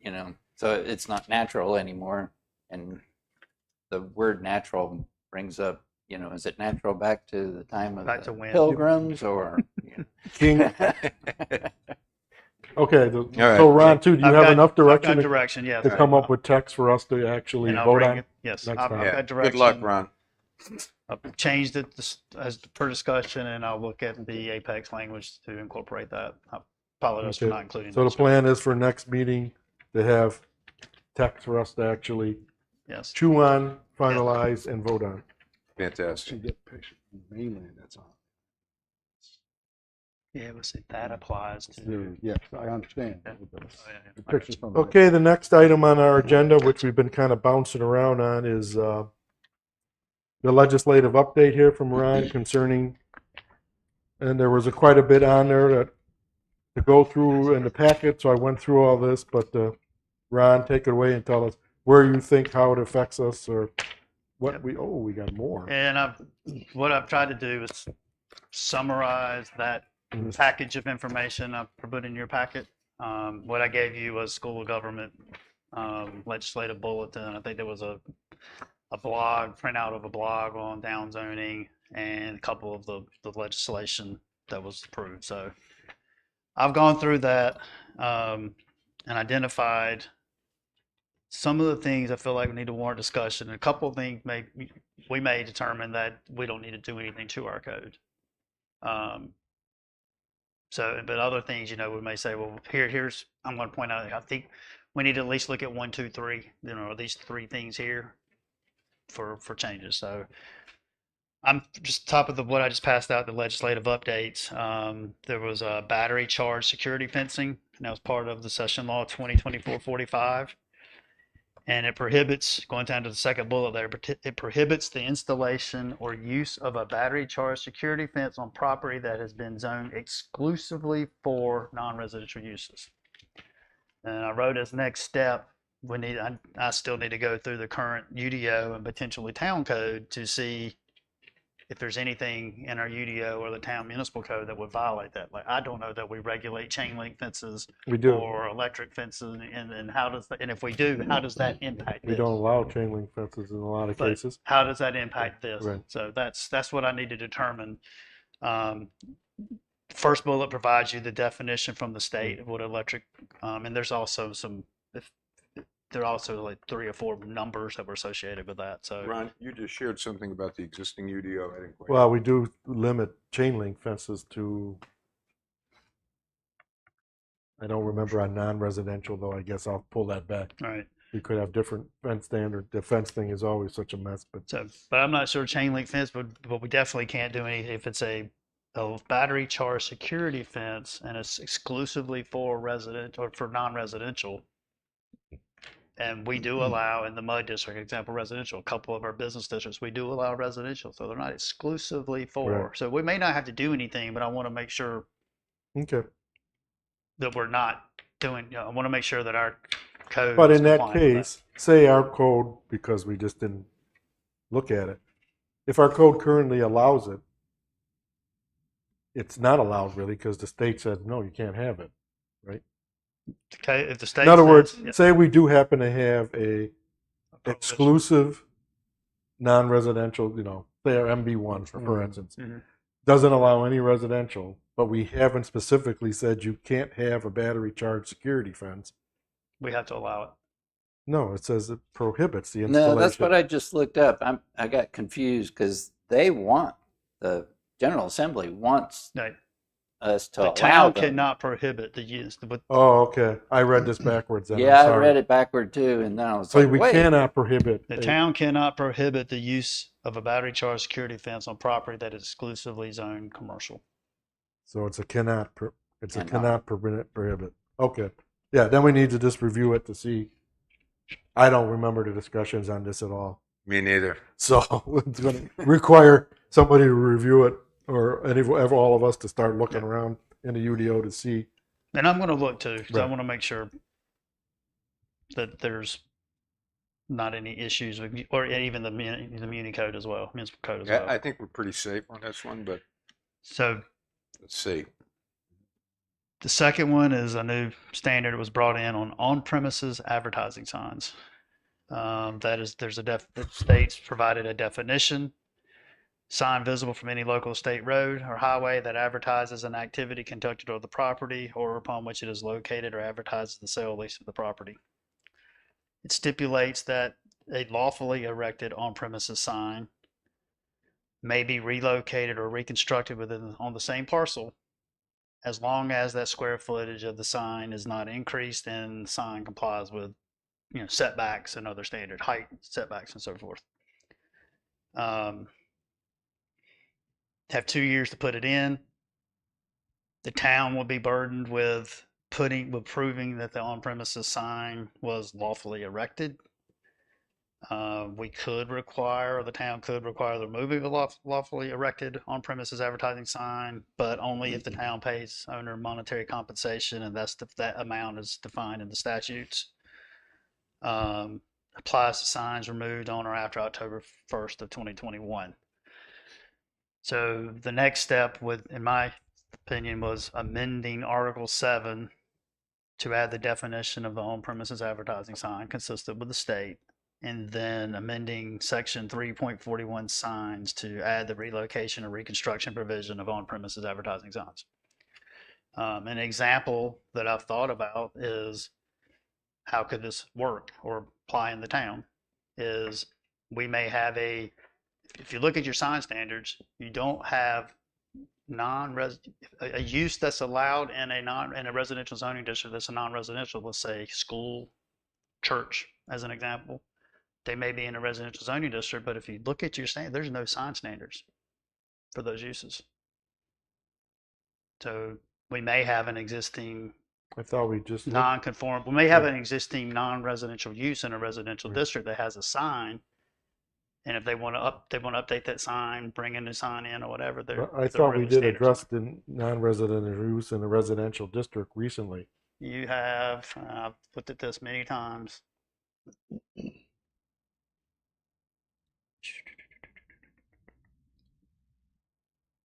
and so it's not natural anymore. And the word natural brings up, is it natural back to the time of Back the to when? Pilgrims or? King. Okay, right. so Ron, too, do you I've have got- enough I've got direction direction, yes. to come up with text for us to actually And I'll vote bring on? it. Yes, next I've time. got Yeah. direction. Good luck, Ron. I've changed it as per discussion, and I'll look at the Apex language to incorporate that. I apologize for Okay. not including So the that. plan is for next meeting to have text for us to actually Yes. chew on, finalize, and vote on. Fantastic. Get pictures from the mainland, that's all. Yeah, but see, that applies to. Yes, I understand. Yeah. The Oh, yeah, yeah. pictures from the- Okay, the next item on our agenda, which we've been kind of bouncing around on, is the legislative update here from Ron concerning, and there was quite a bit on there to go through in the packet, so I went through all this, but Ron, take it away and tell us where you think, how it affects us, or what we got more. And what I've tried to do is summarize that package of information I put in your packet. What I gave you was school of government legislative bulletin. I think there was a blog, printout of a blog on down zoning, and a couple of the legislation that was approved. So I've gone through that and identified some of the things I feel like we need to warrant discussion. And a couple of things we may determine that we don't need to do anything to our code. But other things, we may say, well, here's, I'm going to point out, I think we need to at least look at 1, 2, 3, these 3 things here for changes. So I'm just top of what I just passed out, the legislative updates. There was a battery charge security fencing, and that was part of the session law 2024-45. And it prohibits, going down to the second bullet there, it prohibits the installation or use of a battery charged security fence on property that has been zoned exclusively for non-residential uses. And I wrote as next step, I still need to go through the current UDO and potentially town code to see if there's anything in our UDO or the town municipal code that would violate that. Like, I don't know that we regulate chain link fences We do. or electric fences, and how does that, and if we do, how does that impact We this? don't allow chain link fences in a lot of But cases. how does that impact this? Right. So that's what I need to determine. First bullet provides you the definition from the state of what electric, and there's also there are also like 3 or 4 numbers that were associated with that. So Ron, you just shared something about the existing UDO. I didn't quite. Well, we do limit chain link fences to, I don't remember on non-residential though, I guess I'll pull that back. all right. We could have different fence standard. The fence thing is always such a mess, but So, but I'm not sure chain link fence, but we definitely can't do anything if it's a battery charged security fence and it's exclusively for resident or for non-residential. And we do allow in the MUD district, example, residential, a couple of our business districts, we do allow residential. So they're not exclusively for. Right. So we may not have to do anything, but I want to make sure okay. that we're not doing, I want to make sure that our code. But is in that compliant with case, say our code, because we just didn't look at it, if our code currently allows it, it's not allowed really because the state said, no, you can't have it, right? Okay, if the state In other says- words, yeah, say we do happen to have a exclusive non-residential, say our MB1 for instance, Mhm. doesn't allow any residential, but we haven't specifically said you can't have a battery charged security fence. we have to allow it. No, it says it prohibits the installation. No, that's what I just looked up. I got confused because the General Assembly wants No, us to the allow town them. cannot prohibit the use. But Oh, okay. I read this backwards. Then. Yeah, I'm I sorry. read it backward too, and then I was So like, we wait. cannot prohibit. the a- town cannot prohibit the use of a battery charged security fence on property that is exclusively zoned commercial. So it's a cannot. It's a Cannot. cannot prohibit. Okay. Yeah. Then we need to just review it to see. I don't remember the discussions on this at all. Me neither. So it's going to require somebody to review it, or all of us to start looking around in the UDO to see. And I'm going to look too, because I Right. want to make sure that there's not any issues with, or even the muni code as well, municipal code as well. I think we're pretty safe on this one, but So let's see. the second one is a new standard that was brought in on on-premises advertising signs. That is, the state's provided a definition. Sign visible from any local state road or highway that advertises an activity conducted on the property or upon which it is located or advertises the sale or lease of the property. It stipulates that a lawfully erected on-premises sign may be relocated or reconstructed on the same parcel as long as that square footage of the sign is not increased and the sign complies with, setbacks and other standard height setbacks and so forth. Have 2 years to put it in. The town will be burdened with proving that the on-premises sign was lawfully erected. We could require, or the town could require the removing of a lawfully erected on-premises advertising sign, but only if the town pays owner monetary compensation, and that amount is defined in the statutes. Applies to signs removed on or after October 1st of 2021. So the next step, in my opinion, was amending Article 7 to add the definition of the on-premises advertising sign consistent with the state, and then amending Section 3.41 signs to add the relocation or reconstruction provision of on-premises advertising signs. An example that I've thought about is how could this work or apply in the town is we may have if you look at your sign standards, you don't have a use that's allowed in a residential zoning district that's a non-residential, let's say school, church as an example. They may be in a residential zoning district, but if you look at your standard, there's no sign standards for those uses. So we may have an existing I thought we just looked- non-conform. We may have Yeah. an existing non-residential use in a residential Right. district that has a sign, and if they want to update that sign, bring a new sign in or whatever. I thought we did address the non-residential use in a residential district recently. You have, I've looked at this many times.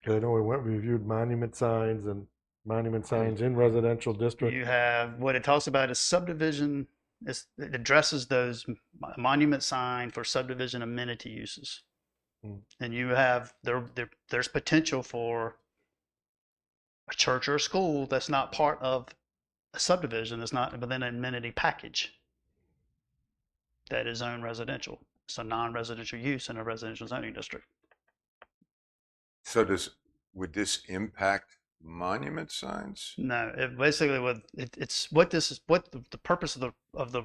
I know we reviewed monument signs and monument signs in residential district. You have, what it talks about is subdivision, it addresses those monument sign for subdivision amenity uses. Hmm. And you have, there's potential for a church or a school that's not part of a subdivision, that's not within an amenity package that is zoned residential. It's a non-residential use in a residential zoning district. So would this impact monument signs? No, it basically it's what this is, what the purpose of the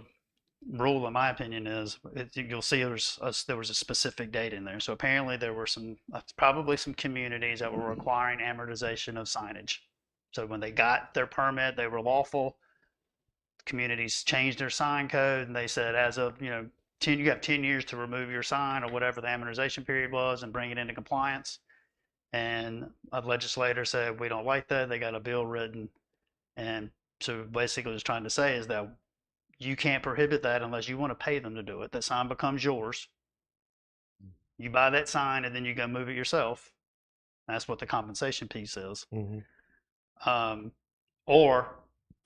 rule, in my opinion, is. You'll see there was a specific date in there. So apparently there were probably some communities that were requiring amortization of signage. So when they got their permit, they were lawful. Communities changed their sign code, and they said, as of you have 10 years to remove your sign or whatever the amortization period was and bring it into compliance. And a legislator said, we don't like that. They got a bill written. And so basically what it's trying to say is that you can't prohibit that unless you want to pay them to do it. That sign becomes yours. You buy that sign and then you go move it yourself. That's what the compensation piece is. Mhm. Or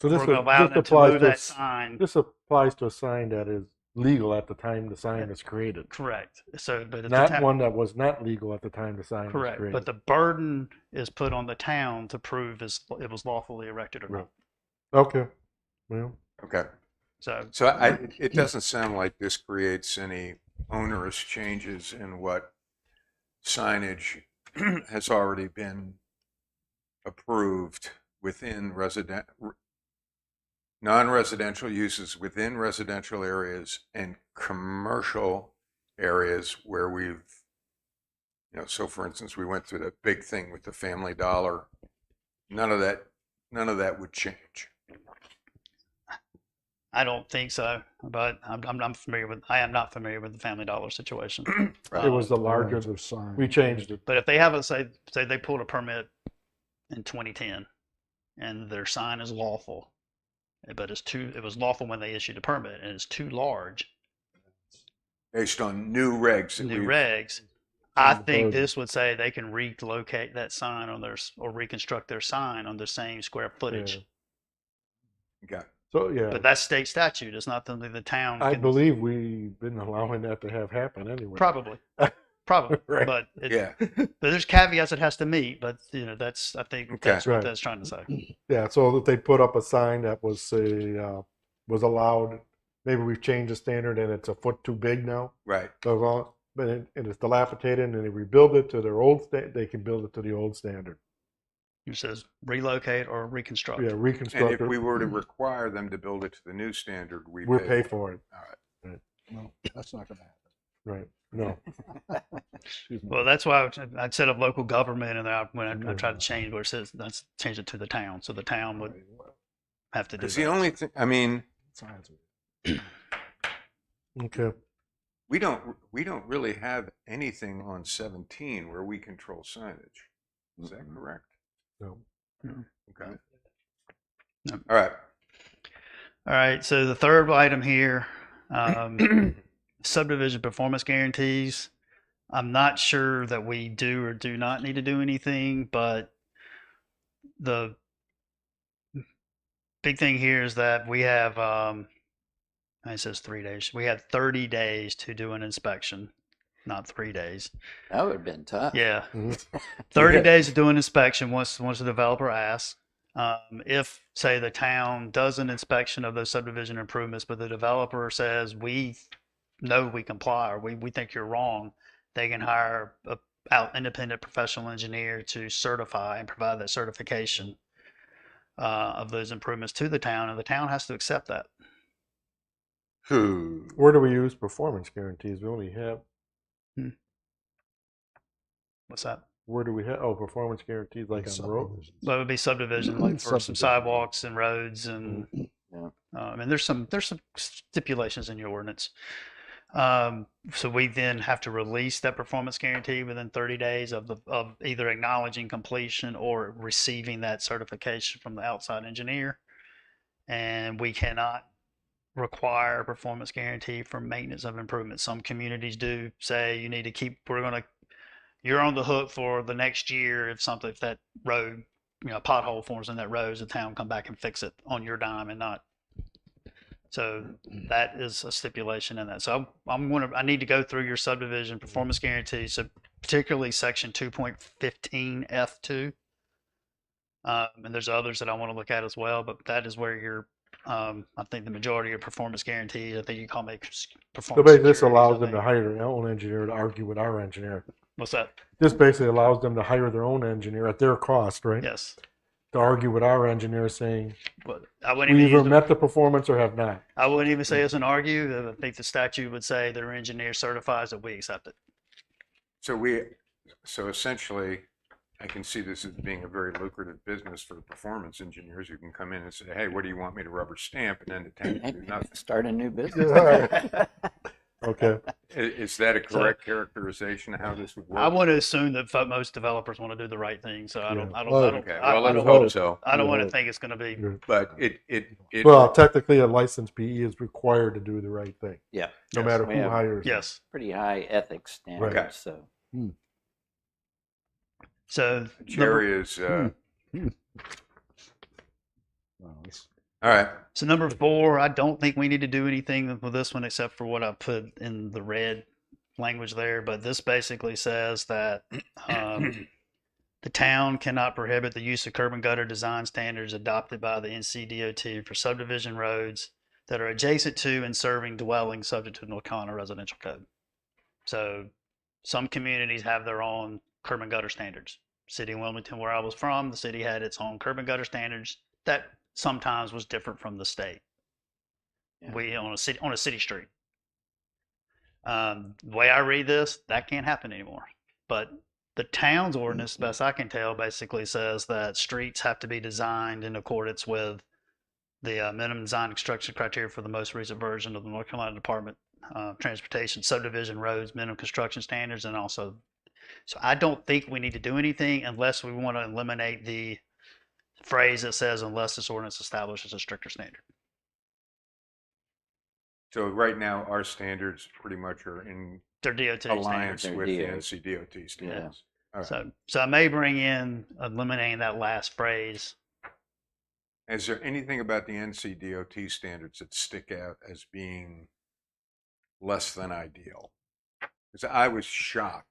So we're this, going to allow this them to applies move to that sign. this applies to a sign that is legal at the time the sign is created, Correct. So, but if not one that was not legal at the time the sign was correct. created. But the burden is put on the town to prove it was lawfully erected or not. Okay. Well, Okay. So It doesn't sound like this creates any onerous changes in what signage has already been approved within non-residential uses within residential areas and commercial areas where so for instance, we went through that big thing with the Family Dollar. None of that would change. I don't think so, but I am not familiar with the Family Dollar situation. it was the larger. Larger sign. We changed it. But if they have say they pulled a permit in 2010 and their sign is lawful, but it was lawful when they issued a permit and it's too large, Based on new regs. I think this would say they can relocate that sign or reconstruct their sign on the same square footage. Okay. So yeah, But that's state statute. It's not something the town I can. believe we've been allowing that to have happen anyway. Probably. Right. But Yeah. but there's caveats it has to meet. But I think Okay. that's what Right. that's trying to say. Yeah, so that they put up a sign that was was allowed. Maybe we've changed the standard and it's a foot too big now. Right. So but it's dilapidated, and they rebuild it to their old they can build it to the old standard. It says relocate or reconstruct. Yeah, And reconstruct if it. we were to require them to build it to the new standard, We'll pay for it. All right. No, that's not going to happen. Right. No. Excuse me. Well, that's why I'd set up local government, and then when I tried to change where it says let's change it to the town, so the town would have to do Because that. the only thing, I mean, Signs. Okay. we don't really have anything on 17 where we control signage. Is that correct? No. Okay. No. All right. All right. So the third item here, subdivision performance guarantees. I'm not sure that we do or do not need to do anything, but the big thing here is that we have, it says 3 days. We have 30 days to do an inspection, not 3 days. That would have been tough. Yeah. Mhm. 30 Yeah. days to do an inspection once the developer asks. If, say, the town does an inspection of those subdivision improvements, but the developer says, we know we comply or we think you're wrong, they can hire a independent professional engineer to certify and provide that certification of those improvements to the town, and the town has to accept that. Where do we use performance guarantees? We only have What's that? Where do we have, oh, performance guarantees like on the road? Subdivisions. That would be subdivision, like for some Subdivision. sidewalks and roads, and Yeah. and there's some stipulations in your ordinance. So we then have to release that performance guarantee within 30 days of either acknowledging completion or receiving that certification from the outside engineer. And we cannot require a performance guarantee for maintenance of improvements. Some communities do say you need to keep, you're on the hook for the next year if that road, a pothole forms in that road, the town come back and fix it on your dime and not. So that is a stipulation in that. So I need to go through your subdivision performance guarantee. So particularly section 2.15 F2. And there's others that I want to look at as well, but that is where your, I think the majority of performance guarantees, I think you call me So performance. basically, this securities, allows I them to think. hire their own engineer to argue with our engineer. What's that? This basically allows them to hire their own engineer at their cost, right? Yes. To argue with our engineer saying, But I wouldn't we even either use met the performance or have not. I wouldn't even say it's an argue. I think the statute would say their engineer certifies that we accept it. So essentially, I can see this as being a very lucrative business for the performance engineers who can come in and say, hey, what do you want me to rubber stamp? And then the town can do nothing. Start a new business. Okay. Is that a correct characterization of how this would work? I want to assume that most developers want to do the right thing, so I don't. Yeah. I don't. Well, I don't. Okay, I, well, I let's don't, hope so. I don't want to Yeah. think it's going to be. But it Well, technically, a licensed PE is required to do the right thing, Yeah, no Yes. matter We who have- hires them. Yes. pretty high ethics standards. Okay. So So Jerry is, Well, it's- all right. So number 4, I don't think we need to do anything with this one except for what I put in the red language there. But this basically says that the town cannot prohibit the use of curb and gutter design standards adopted by the NCDOT for subdivision roads that are adjacent to and serving dwellings subject to the North Carolina Residential Code. So some communities have their own curb and gutter standards. City of Wilmington, where I was from, the city had its own curb and gutter standards that sometimes was different from the state. Yeah. We on a city street. The way I read this, that can't happen anymore. But the town's ordinance, best I can tell, basically says that streets have to be designed in accordance with the minimum design and construction criteria for the most recent version of the North Carolina Department of Transportation subdivision roads minimum construction standards, and also. So I don't think we need to do anything unless we want to eliminate the phrase that says unless this ordinance establishes a stricter standard. So right now, our standards pretty much are in They're DOT alliance standards. with the DOT. NCDOT standards. All right. So I may bring in eliminating that last phrase. Is there anything about the NCDOT standards that stick out as being less than ideal? Because I was shocked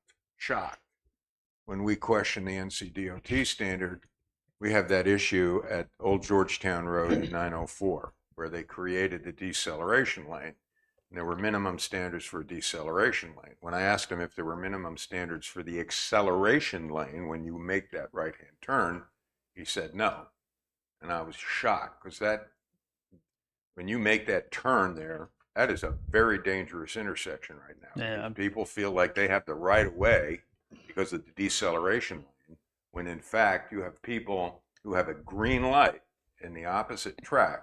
when we questioned the NCDOT standard. We have that issue at Old Georgetown Road in 904, where they created the deceleration lane. And there were minimum standards for a deceleration lane. When I asked him if there were minimum standards for the acceleration lane when you make that right-hand turn, he said no. And I was shocked because when you make that turn there, that is a very dangerous intersection right now. Yeah. Because people feel like they have the right of way because of the deceleration lane, when in fact you have people who have a green light in the opposite track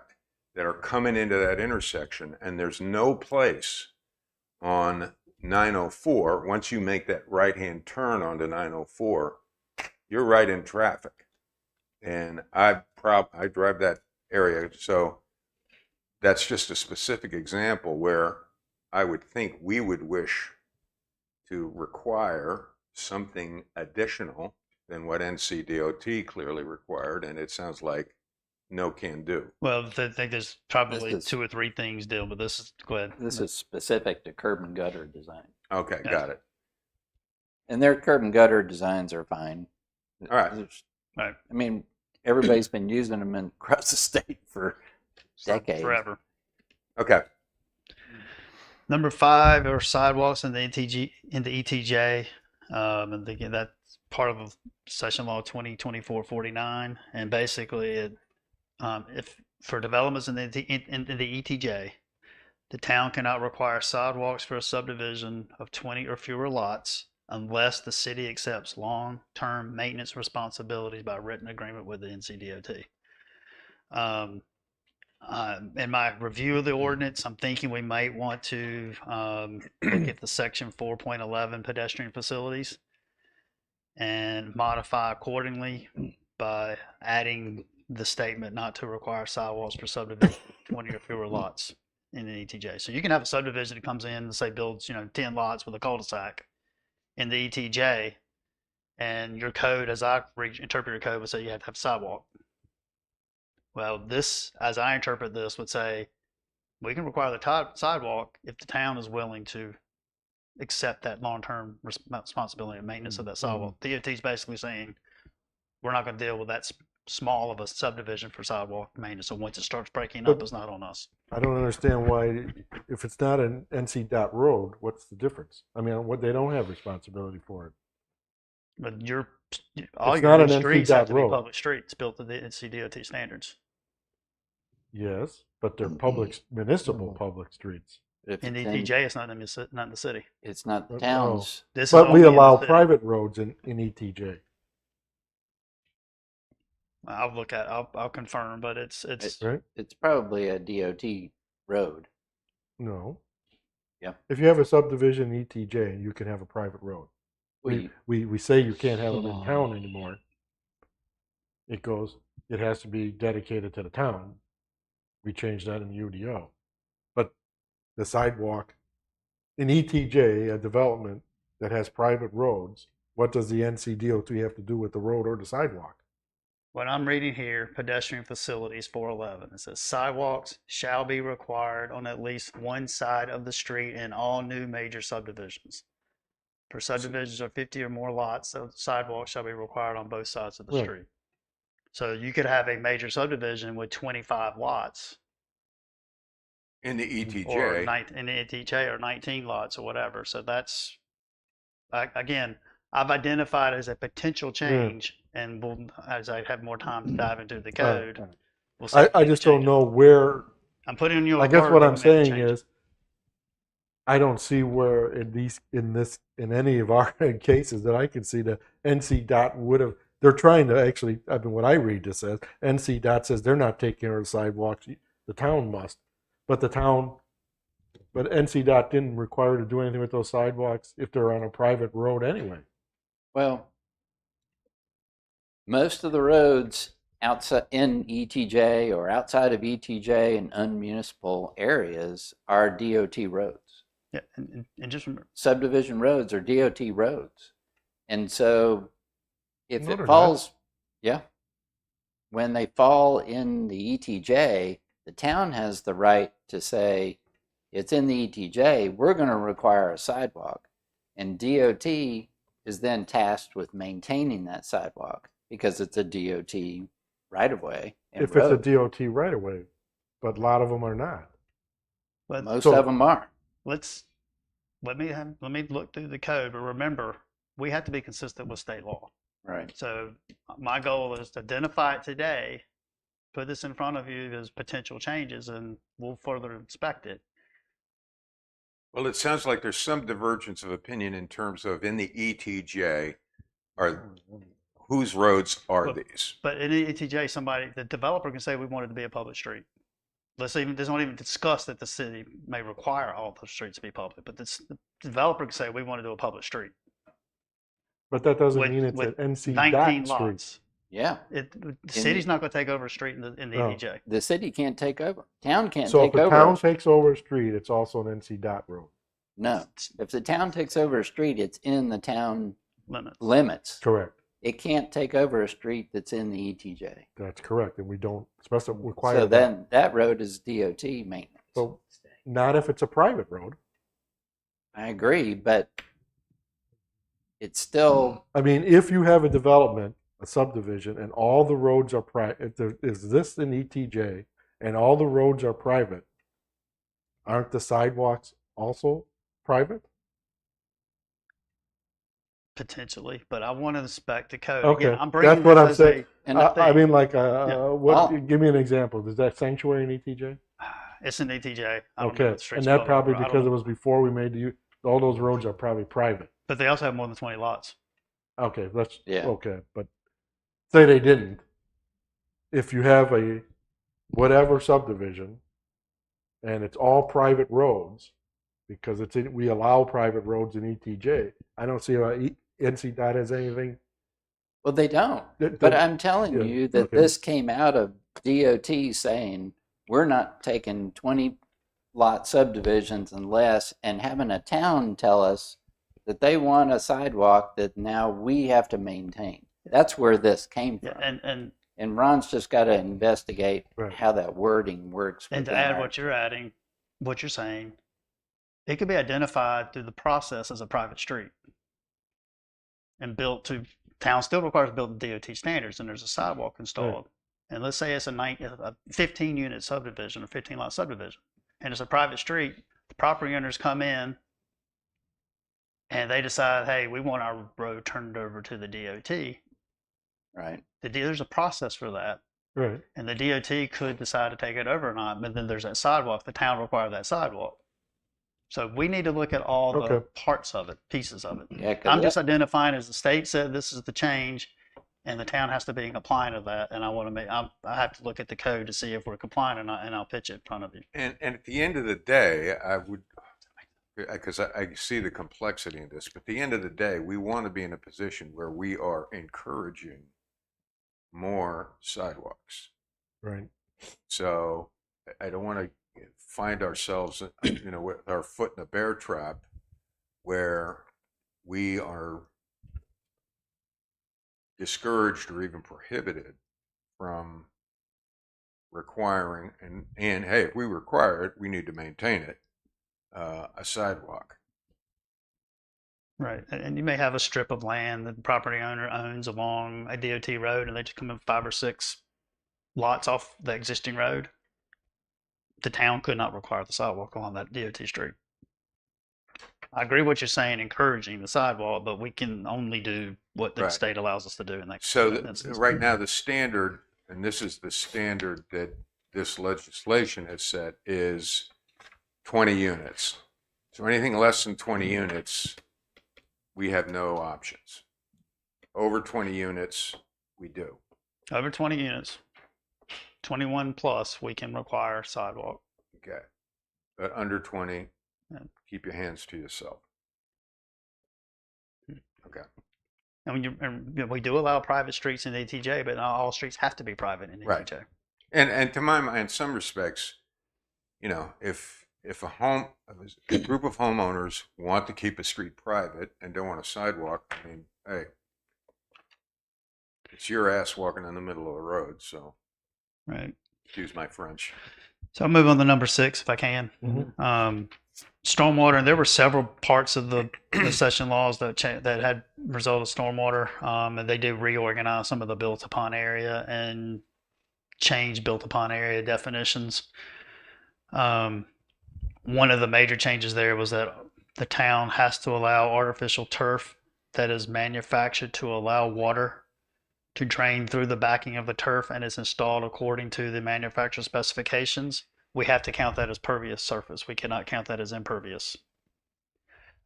that are coming into that intersection, and there's no place on 904. Once you make that right-hand turn onto 904, you're right in traffic. And I drive that area, so that's just a specific example where I would think we would wish to require something additional than what NCDOT clearly required, and it sounds like no can do. Well, I think there's probably This is- 2 or 3 things deal, but this is, go ahead. this is specific to curb and gutter design, Okay, Yeah. got it. and their curb and gutter designs are fine. All right. Right. I mean, everybody's been using them across the state for decades. Forever. Okay. Number 5 are sidewalks in the ETJ. And again, that's part of Session Law 2024-49. And basically, if for developments in the ETJ, the town cannot require sidewalks for a subdivision of 20 or fewer lots unless the city accepts long-term maintenance responsibilities by written agreement with the NCDOT. In my review of the ordinance, I'm thinking we might want to look at the section 4.11 pedestrian facilities and modify accordingly by adding the statement not to require sidewalks for subdivision 20 or fewer lots in the ETJ. So you can have a subdivision that comes in and say builds 10 lots with a cul-de-sac in the ETJ, and your code, as I interpret your code, would say you have to have a sidewalk. Well, this, as I interpret this, would say we can require the sidewalk if the town is willing to accept that long-term responsibility and maintenance of that sidewalk. DOT is basically saying we're not going to deal with that small of a subdivision for sidewalk maintenance. So once it starts breaking up, it's not on us. I don't understand why, if it's not an NC dot road, what's the difference? I mean, what, they don't have responsibility for it. But all It's your not new an NC streets have dot to be road. public streets built to the NCDOT standards. Yes, but they're public, municipal public streets. If In the it's ETJ, it's not in the city. it's not the No. town's. This is But we only in the allow city. private roads in ETJ. I'll confirm, but it's Right? It's probably a DOT road. No. Yeah. If you have a subdivision in ETJ, you can have a private road. We say you can't have them in town anymore. It has to be dedicated to the town. We changed that in the UDO. But the sidewalk in ETJ, a development that has private roads, what does the NCDOT have to do with the road or the sidewalk? what I'm reading here, pedestrian facilities 411. It says sidewalks shall be required on at least one side of the street in all new major subdivisions. For subdivisions of 50 or more lots, the sidewalks shall be required on both sides of the Right. street. So you could have a major subdivision with 25 lots In the or ETJ, in the ETJ or 19 lots or whatever. So that's, again, I've identified as a potential change, and we'll, as I have more time to dive into the code, we'll see. I just don't know where. I'm putting on you. I guess what I'm saying is, I don't see where in any of our cases that I can see the NC dot would have. They're trying to actually. I mean, what I read this as NC dot says they're not taking care of the sidewalks. The town must, but NC dot didn't require to do anything with those sidewalks if they're on a private road anyway. Well, most of the roads outside in ETJ or outside of ETJ and unmunicipal areas are DOT roads. Yeah, and just remember, Subdivision roads are DOT roads. And so if No, it they're falls, yeah, when they fall in the ETJ, the town has the right to say, it's in the ETJ, we're going to require a sidewalk. And DOT is then tasked with maintaining that sidewalk because it's a DOT right of way. If it's a DOT right of way, but a lot of them are not. but Most So- of them are. let me look through the code. But remember, we have to be consistent with state law. Right. So my goal is to identify it today, put this in front of you as potential changes, and we'll further inspect it. well, it sounds like there's some divergence of opinion in terms of in the ETJ, whose roads are Well, these? But in the ETJ, the developer can say we want it to be a public street. Let's not even discuss that the city may require all the streets to be public, but the developer can say we want to do a public street. But that doesn't With- mean it's an with NC 19 dot street. lots. Yeah. The city's not going to take over a street in the No. ETJ. The city can't take over. Town can't So if take the over. town takes over a street, it's also an NC dot road. No. If the town takes over a street, it's in the town Limit. limits. Correct. It can't take over a street that's in the ETJ. That's correct, and we don't require So that. then that road is DOT maintenance. So not if it's a private road. I agree, but it's still, I mean, if you have a development, a subdivision, and all the roads are private, is this in ETJ, and all the roads are private, aren't the sidewalks also private? Potentially, but I want to inspect the code. Okay, Again, I'm bringing that's what this I'm as saying. and I mean, like, Well- give me an example. Is that sanctuary in ETJ? it's an ETJ. I don't know Okay, what the street's and that called. probably I don't because it know. was before we made all those roads are probably private. But they also have more than 20 lots. Okay, let's, Yeah. okay, but say they didn't. If you have a whatever subdivision and it's all private roads, because we allow private roads in ETJ, I don't see how NCDOT has anything. Well, they don't. that- But that- I'm telling yeah, you that okay. this came out of DOT saying we're not taking 20 lot subdivisions unless, and having a town tell us that they want a sidewalk that now we have to maintain. That's where this came Yeah, from. and Ron's just got to investigate Right. how that wording works. to within add our- what you're adding, what you're saying, it could be identified through the process as a private street and built to, town still requires building DOT standards, and there's a sidewalk installed. And let's say it's a 15 unit subdivision or 15 lot subdivision, and it's a private street. The property owners come in and they decide, hey, we want our road turned over to the DOT. Right. There's a process for that. Right. And the DOT could decide to take it over or not, but then there's that sidewalk. The town requires that sidewalk. So we need to look at all the Okay. parts of it, pieces of it. Yeah, 'cause I'm just identifying as the state said this is the change, and the town has to be compliant of that. And I want to I have to look at the code to see if we're compliant or not, and I'll pitch it in front of you. And at the end of the day, I would, because I see the complexity in this, but at the end of the day, we want to be in a position where we are encouraging more sidewalks. Right. So I don't want to find ourselves, with our foot in a bear trap where we are discouraged or even prohibited from requiring, and hey, if we require it, we need to maintain it, a sidewalk. Right. And you may have a strip of land that the property owner owns along a DOT road, and they just come in 5 or 6 lots off the existing road. The town could not require the sidewalk along that DOT street. I agree what you're saying, encouraging the sidewalk, but we can only do what the Right. state allows us to do in that. So that instance. right now, the standard, and this is the standard that this legislation has set, is 20 units. So anything less than 20 units, we have no options. Over 20 units, we do. Over 20 units, 21 plus, we can require sidewalk. Okay. But under 20, Yeah. keep your hands to yourself. Okay. And we do allow private streets in ETJ, but not all streets have to be private in Right. ETJ. And to my mind, in some respects, if a group of homeowners want to keep a street private and don't want a sidewalk, I mean, hey, it's your ass walking in the middle of the road. So Right. excuse my French. So I'll move on to number 6 if I can. Mhm. Stormwater, and there were several parts of the session laws that had result of stormwater, and they did reorganize some of the built upon area and change built upon area definitions. One of the major changes there was that the town has to allow artificial turf that is manufactured to allow water to drain through the backing of the turf and is installed according to the manufacturer specifications. We have to count that as pervious surface. We cannot count that as impervious.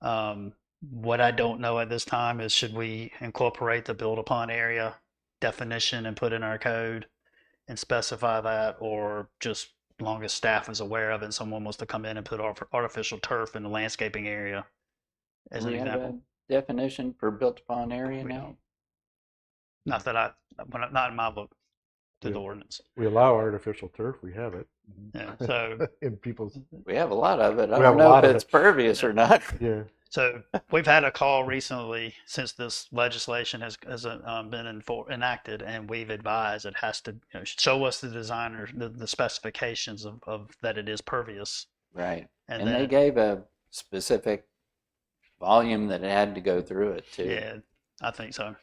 What I don't know at this time is should we incorporate the build upon area definition and put in our code and specify that, or just as long as staff is aware of it and someone wants to come in and put artificial turf in the landscaping area as Do an we have example. a definition for built upon area now? Not in my book to the Yeah. ordinance. We allow artificial turf. We have it Yeah. So in people's. We have a lot of it. I We have don't a know lot if of it's it. pervious or not. Yeah. So we've had a call recently since this legislation has been enacted, and we've advised it has to show us the designer the specifications of that it is pervious, Right. and And then they gave a specific volume that it had to go through it too. yeah, I think so.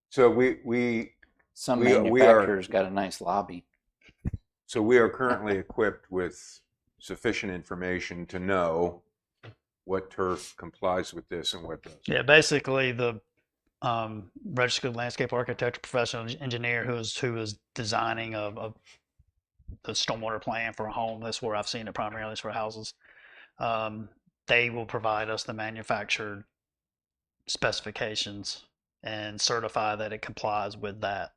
So we Some we are- manufacturers got a nice lobby. we are currently equipped with sufficient information to know what turf complies with this and what doesn't. Yeah, basically the registered landscape architect, professional engineer who is designing the stormwater plan for a home. That's where I've seen it primarily is for houses. They will provide us the manufactured specifications and certify that it complies with that,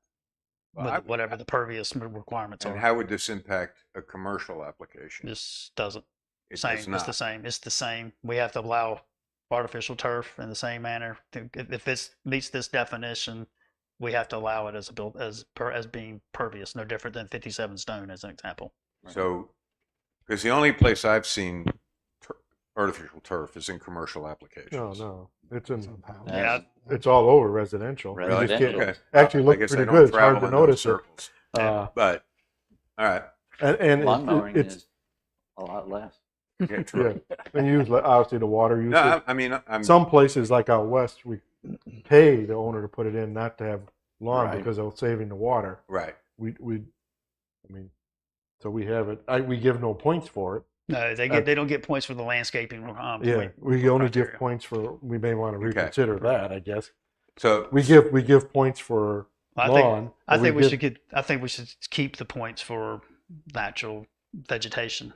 Well, with I- whatever the pervious requirements And are. how would this impact a commercial application? This doesn't. It Same. does It's the not. same. It's the same. We have to allow artificial turf in the same manner. If this meets this definition, we have to allow it as being pervious, no different than 57 stone, as an example. So, because the only place I've seen artificial turf is in commercial applications. No, it's in, Yeah, it's all over residential. You Really? just can't- Okay. Actually I look guess I pretty don't good. It's hard travel to in those notice it. circles. But, all right. And Lawn mowing it's, is a lot less. Yeah, true. yeah, and use, obviously the water No, usage. I mean, I'm, Some places like out west, we pay the owner to put it in, not to have lawn Right. because of saving the water. right. I mean, so we have it. We give no points for it. no, they don't get points for the landscaping. Yeah, Point. we only criteria. give points for. We may want to Okay. reconsider that. I guess So, we give points for I lawn. think I but think we give- should get. I think we should keep the points for natural vegetation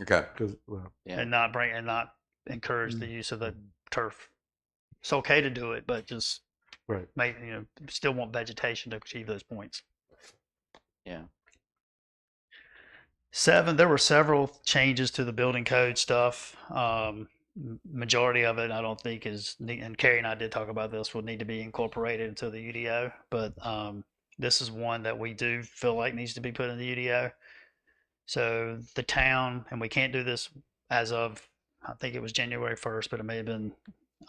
okay. 'cause, well, Yeah. and not encourage the use of the turf. It's okay to do it, but just right. still want vegetation to achieve those points. Yeah. 7, there were several changes to the building code stuff. Majority of it, I don't think and Carrie and I did talk about this, would need to be incorporated into the UDO, but this is one that we do feel like needs to be put in the UDO. So the town, and we can't do this as of, I think it was January 1st, but it may have been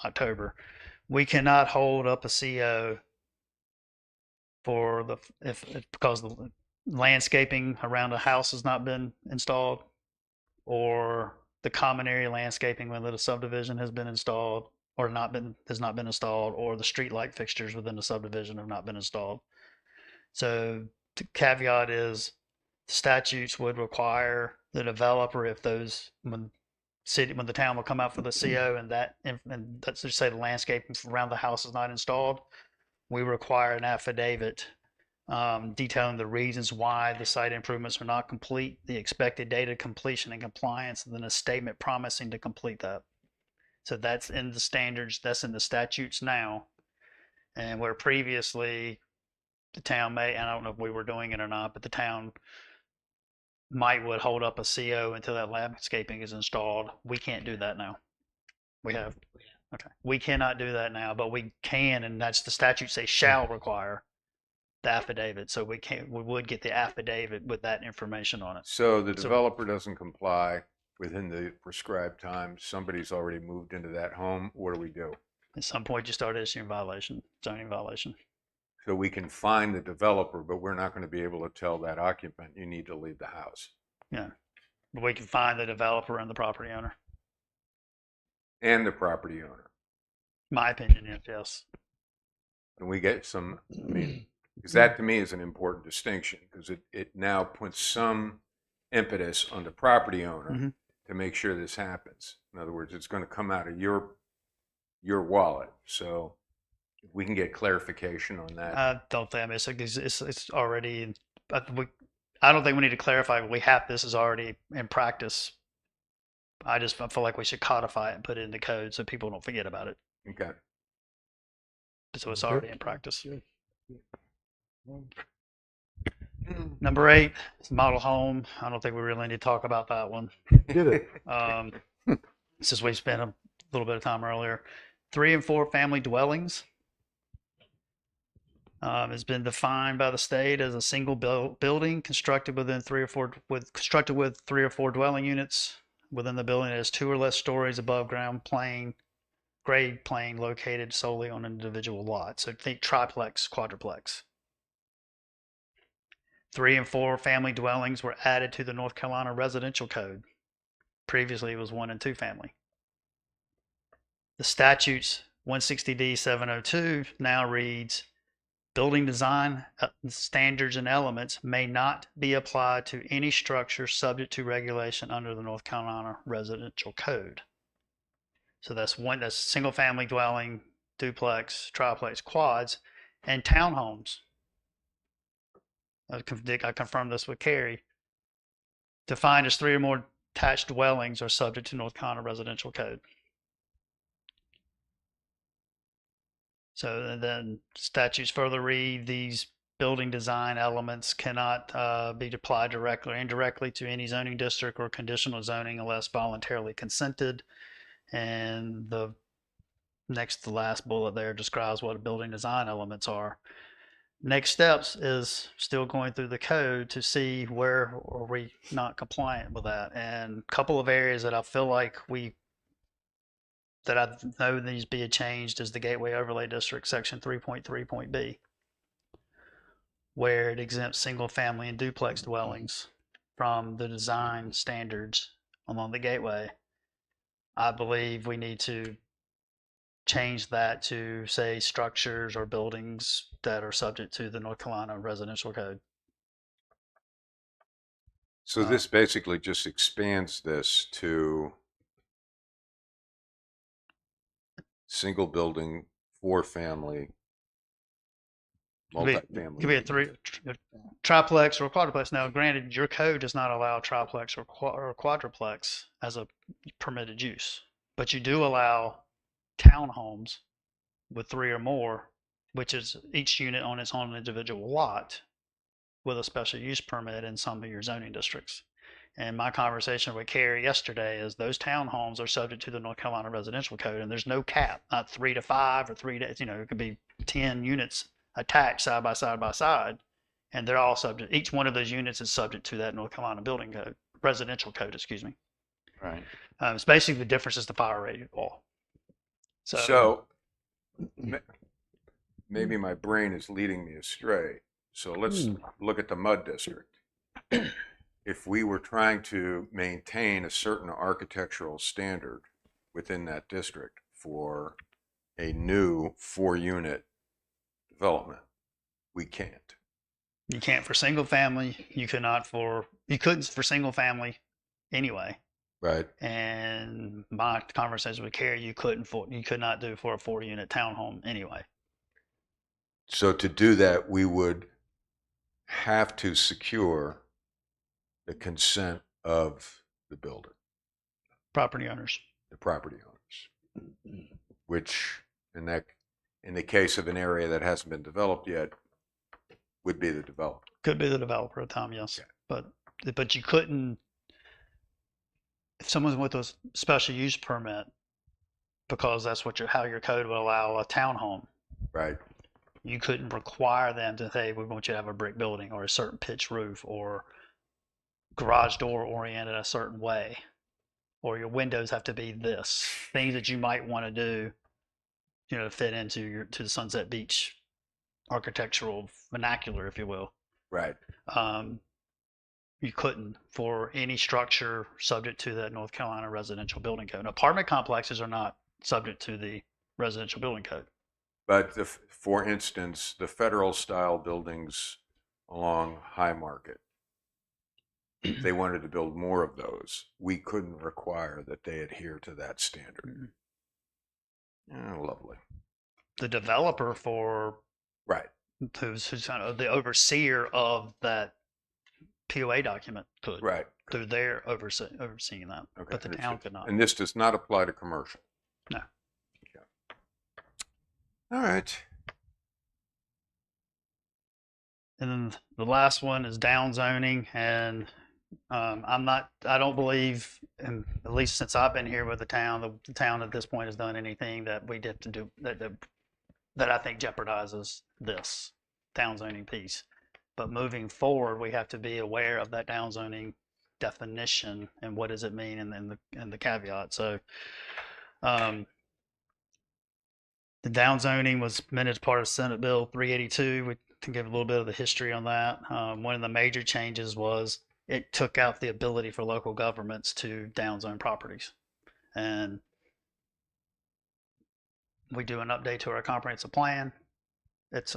October. We cannot hold up a CO for because the landscaping around a house has not been installed, or the common area landscaping within the subdivision has been installed or has not been installed, or the street light fixtures within the subdivision have not been installed. So the caveat is statutes would require the developer, if those when the town will come out for the CO and let's just say the landscaping around the house is not installed, we require an affidavit detailing the reasons why the site improvements are not complete, the expected date of completion and compliance, and then a statement promising to complete that. So that's in the standards, that's in the statutes now. And where previously the town may, and I don't know if we were doing it or not, but the town would hold up a CO until that landscaping is installed. We can't do that now. Okay. We cannot do that now, but we can, and that's the statute say shall require the affidavit. So we would get the affidavit with that information on it. So the So- developer doesn't comply within the prescribed time. Somebody's already moved into that home. What do we do? At some point, you start issuing zoning violation. So we can find the developer, but we're not going to be able to tell that occupant, you need to leave the house. Yeah. But we can find the developer and the property owner. And the property owner. My opinion, yes. And we get some, I mean, because that to me is an important distinction, because it now puts some impetus on the property owner Mhm. to make sure this happens. In other words, it's going to come out of your wallet. So if we can get clarification on that. I don't think, I mean, it's already, I don't think we need to clarify, but this is already in practice. I feel like we should codify it and put it in the code so people don't forget about it. Okay. So it's Okay. already in practice. Number 8 is model home. I don't think we really need to talk about that one. Did it? Since we spent a little bit of time earlier. 3 and 4 family dwellings has been defined by the state as a single building constructed with 3 or 4 dwelling units within the building that has 2 or less stories above grade plane located solely on an individual lot. So think triplex, quadruplex. 3 and 4 family dwellings were added to the North Carolina Residential Code. Previously, it was 1 and 2 family. The statutes 160D 702 now reads, building design standards and elements may not be applied to any structure subject to regulation under the North Carolina Residential Code. So that's single family dwelling, duplex, triplex, quads, and townhomes. I confirmed this with Carrie. Defined as 3 or more attached dwellings are subject to North Carolina Residential Code. So and then statutes further read these building design elements cannot be applied directly or indirectly to any zoning district or conditional zoning unless voluntarily consented. And the next to last bullet there describes what building design elements are. Next steps is still going through the code to see where are we not compliant with that. And a couple of areas that I feel like that I know needs to be changed is the Gateway Overlay District, section 3.3.b, where it exempts single family and duplex dwellings from the design standards along the gateway. I believe we need to change that to say structures or buildings that are subject to the North Carolina Residential Code. So this basically just expands this to single building, 4-family, multifamily. Could be a triplex or a quadruplex. Now, granted, your code does not allow triplex or quadruplex as a permitted use, but you do allow townhomes with 3 or more, which is each unit on its own individual lot with a special use permit in some of your zoning districts. And my conversation with Carrie yesterday is those townhomes are subject to the North Carolina Residential Code, and there's no cap, not 3 to 5 or 3 to, it could be 10 units attached side by side, and they're all subject. Each one of those units is subject to that North Carolina Building Code, Residential Code, excuse me. Right. It's basically the difference is the fire rated law. So maybe my brain is leading me astray. So let's look at the MUD district. If we were trying to maintain a certain architectural standard within that district for a new 4-unit development, we can't. You can't for single family. You couldn't for single family anyway. Right. And my conversation with Carrie, you could not do for a 4-unit townhome anyway. So to do that, we would have to secure the consent of the builder, Property owners. the property owners, which in the case of an area that hasn't been developed yet would be the developer. Could be the developer at the time, yes. Okay. But you couldn't, if someone's with a special use permit, because that's how your code would allow a townhome. Right. You couldn't require them to say, we want you to have a brick building or a certain pitch roof or garage door oriented a certain way, or your windows have to be this. Things that you might want to do, to fit into the Sunset Beach architectural vernacular, if you will. Right. You couldn't for any structure subject to the North Carolina Residential Building Code. Apartment complexes are not subject to the Residential Building Code. But for instance, the federal style buildings along High Market, if they wanted to build more of those, we couldn't require that they adhere to that standard. Lovely. The developer Right. who's kind of the overseer of that POA document could. Right. Through their overseeing that. Okay. But the town could not. And this does not apply to commercial. No. Okay. All right. And then the last one is down zoning, and I don't believe, and at least since I've been here with the town at this point has done anything that we did to do that I think jeopardizes this down zoning piece. But moving forward, we have to be aware of that down zoning definition and what does it mean, and the caveat. So, the down zoning was meant as part of Senate Bill 382. We can give a little bit of the history on that. One of the major changes was it took out the ability for local governments to downzone properties. And we do an update to our comprehensive plan. It's,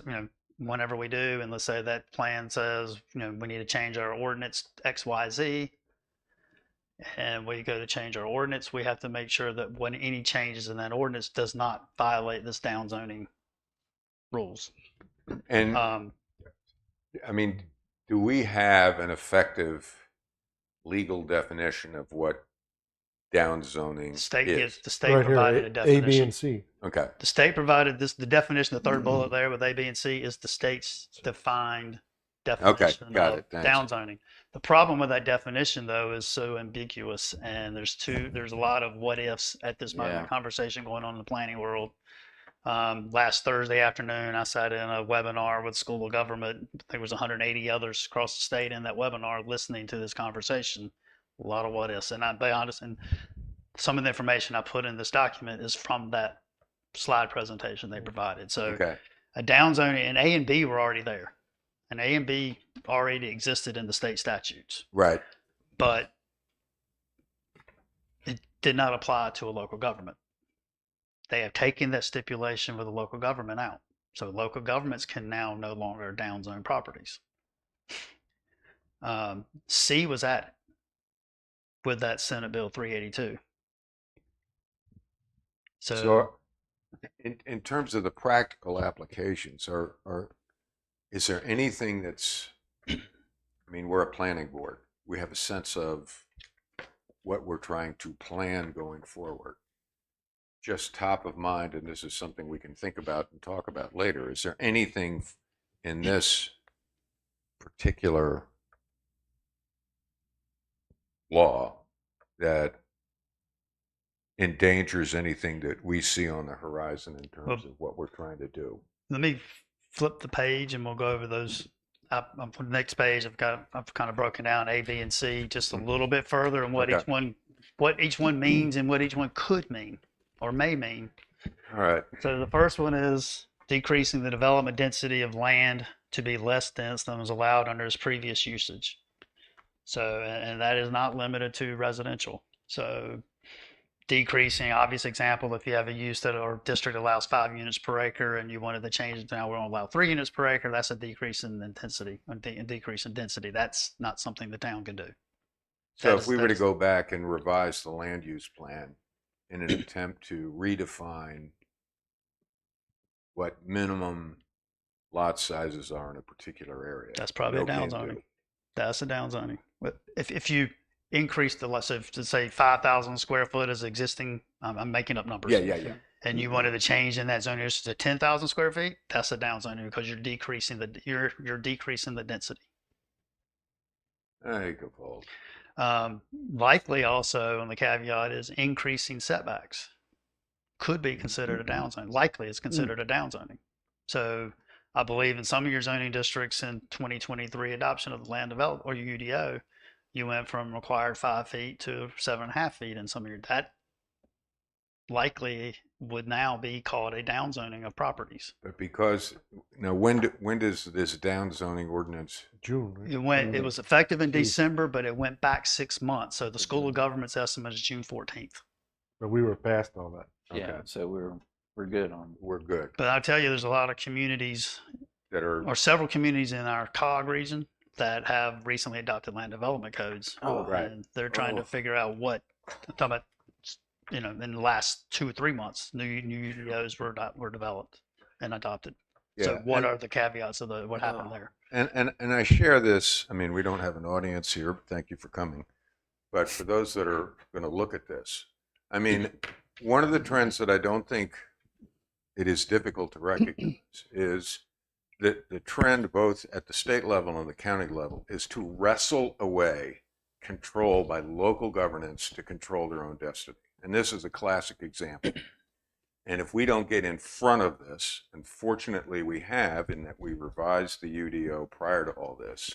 whenever we do, and let's say that plan says, we need to change our ordinance XYZ, and we go to change our ordinance, we have to make sure that when any changes in that ordinance does not violate this downzoning rules. And do we have an effective legal definition of what down zoning is? The state Right provided here, a A, B, definition. and C. Okay, The state provided this. The definition, the third bullet there with A, B, and C, is the state's defined definition got of it, thanks. down zoning. The problem with that definition, though, is so ambiguous, and there's a lot of what ifs at this moment in Yeah. conversation going on in the planning world. Last Thursday afternoon, I sat in a webinar with School of Government. There was 180 others across the state in that webinar listening to this conversation. A lot of what ifs, and I'll be honest, and some of the information I put in this document is from that slide presentation they provided. So okay, a down zoning, and A and B were already there, and A and B already existed in the state statutes, right. but it did not apply to a local government. They have taken that stipulation with the local government out. So local governments can now no longer downzone properties. C was added with that Senate Bill 382. So, in terms of the practical applications, is there anything that's, I mean, we're a planning board. We have a sense of what we're trying to plan going forward. Just top of mind, and this is something we can think about and talk about later. Is there anything in this particular law that endangers anything that we see on the horizon in terms of what we're trying to do? Let me flip the page and we'll go over those. On the next page, I've kind of broken down A, B, and C just a little bit further and what Okay. what each one means and what each one could mean or may mean. All right. So the first one is decreasing the development density of land to be less dense than was allowed under its previous usage. So, and that is not limited to residential. So decreasing, obvious example, if you have a use that or district allows 5 units per acre and you wanted to change it to now we're going to allow 3 units per acre, that's a decrease in intensity, a decrease in density. That's not something the town can do. So if we were to go back and revise the land use plan in an attempt to redefine what minimum lot sizes are in a particular area. That's probably a no can downzoning. do. That's a downzoning. But if you increase the, let's say 5,000 square foot is existing, I'm making up numbers. Yeah. And you wanted to change in that zone to 10,000 square feet, that's a downzoning because you're decreasing the density. There you go, Paul. Likely also, and the caveat is increasing setbacks could be considered a downzoning. Likely is considered a downzoning. So I believe in some of your zoning districts in 2023 adoption of the land development or UDO, you went from required 5 feet to 7.5 feet in some of your, that likely would now be called a downzoning of properties. But because now, when does this down zoning ordinance? June, right? It was effective in December, but it went back 6 months. So the School of Government's estimate is June 14th. But we were past all that. Yeah, Okay. so we're good on. We're good. But I'll tell you, there's a lot of communities That are or several communities in our COG region that have recently adopted land development codes. Oh, right. And they're trying to Oh. figure out what, I'm talking about, in the last 2 or 3 months, new UDOs were developed and adopted. So yeah. what and, are the caveats of what happened there? and I share this. I mean, we don't have an audience here. Thank you for coming. But for those that are going to look at this, I mean, one of the trends that I don't think it is difficult to recognize is that the trend both at the state level and the county level is to wrestle away control by local governance to control their own destiny. And this is a classic example. And if we don't get in front of this, and fortunately we have in that we revised the UDO prior to all this,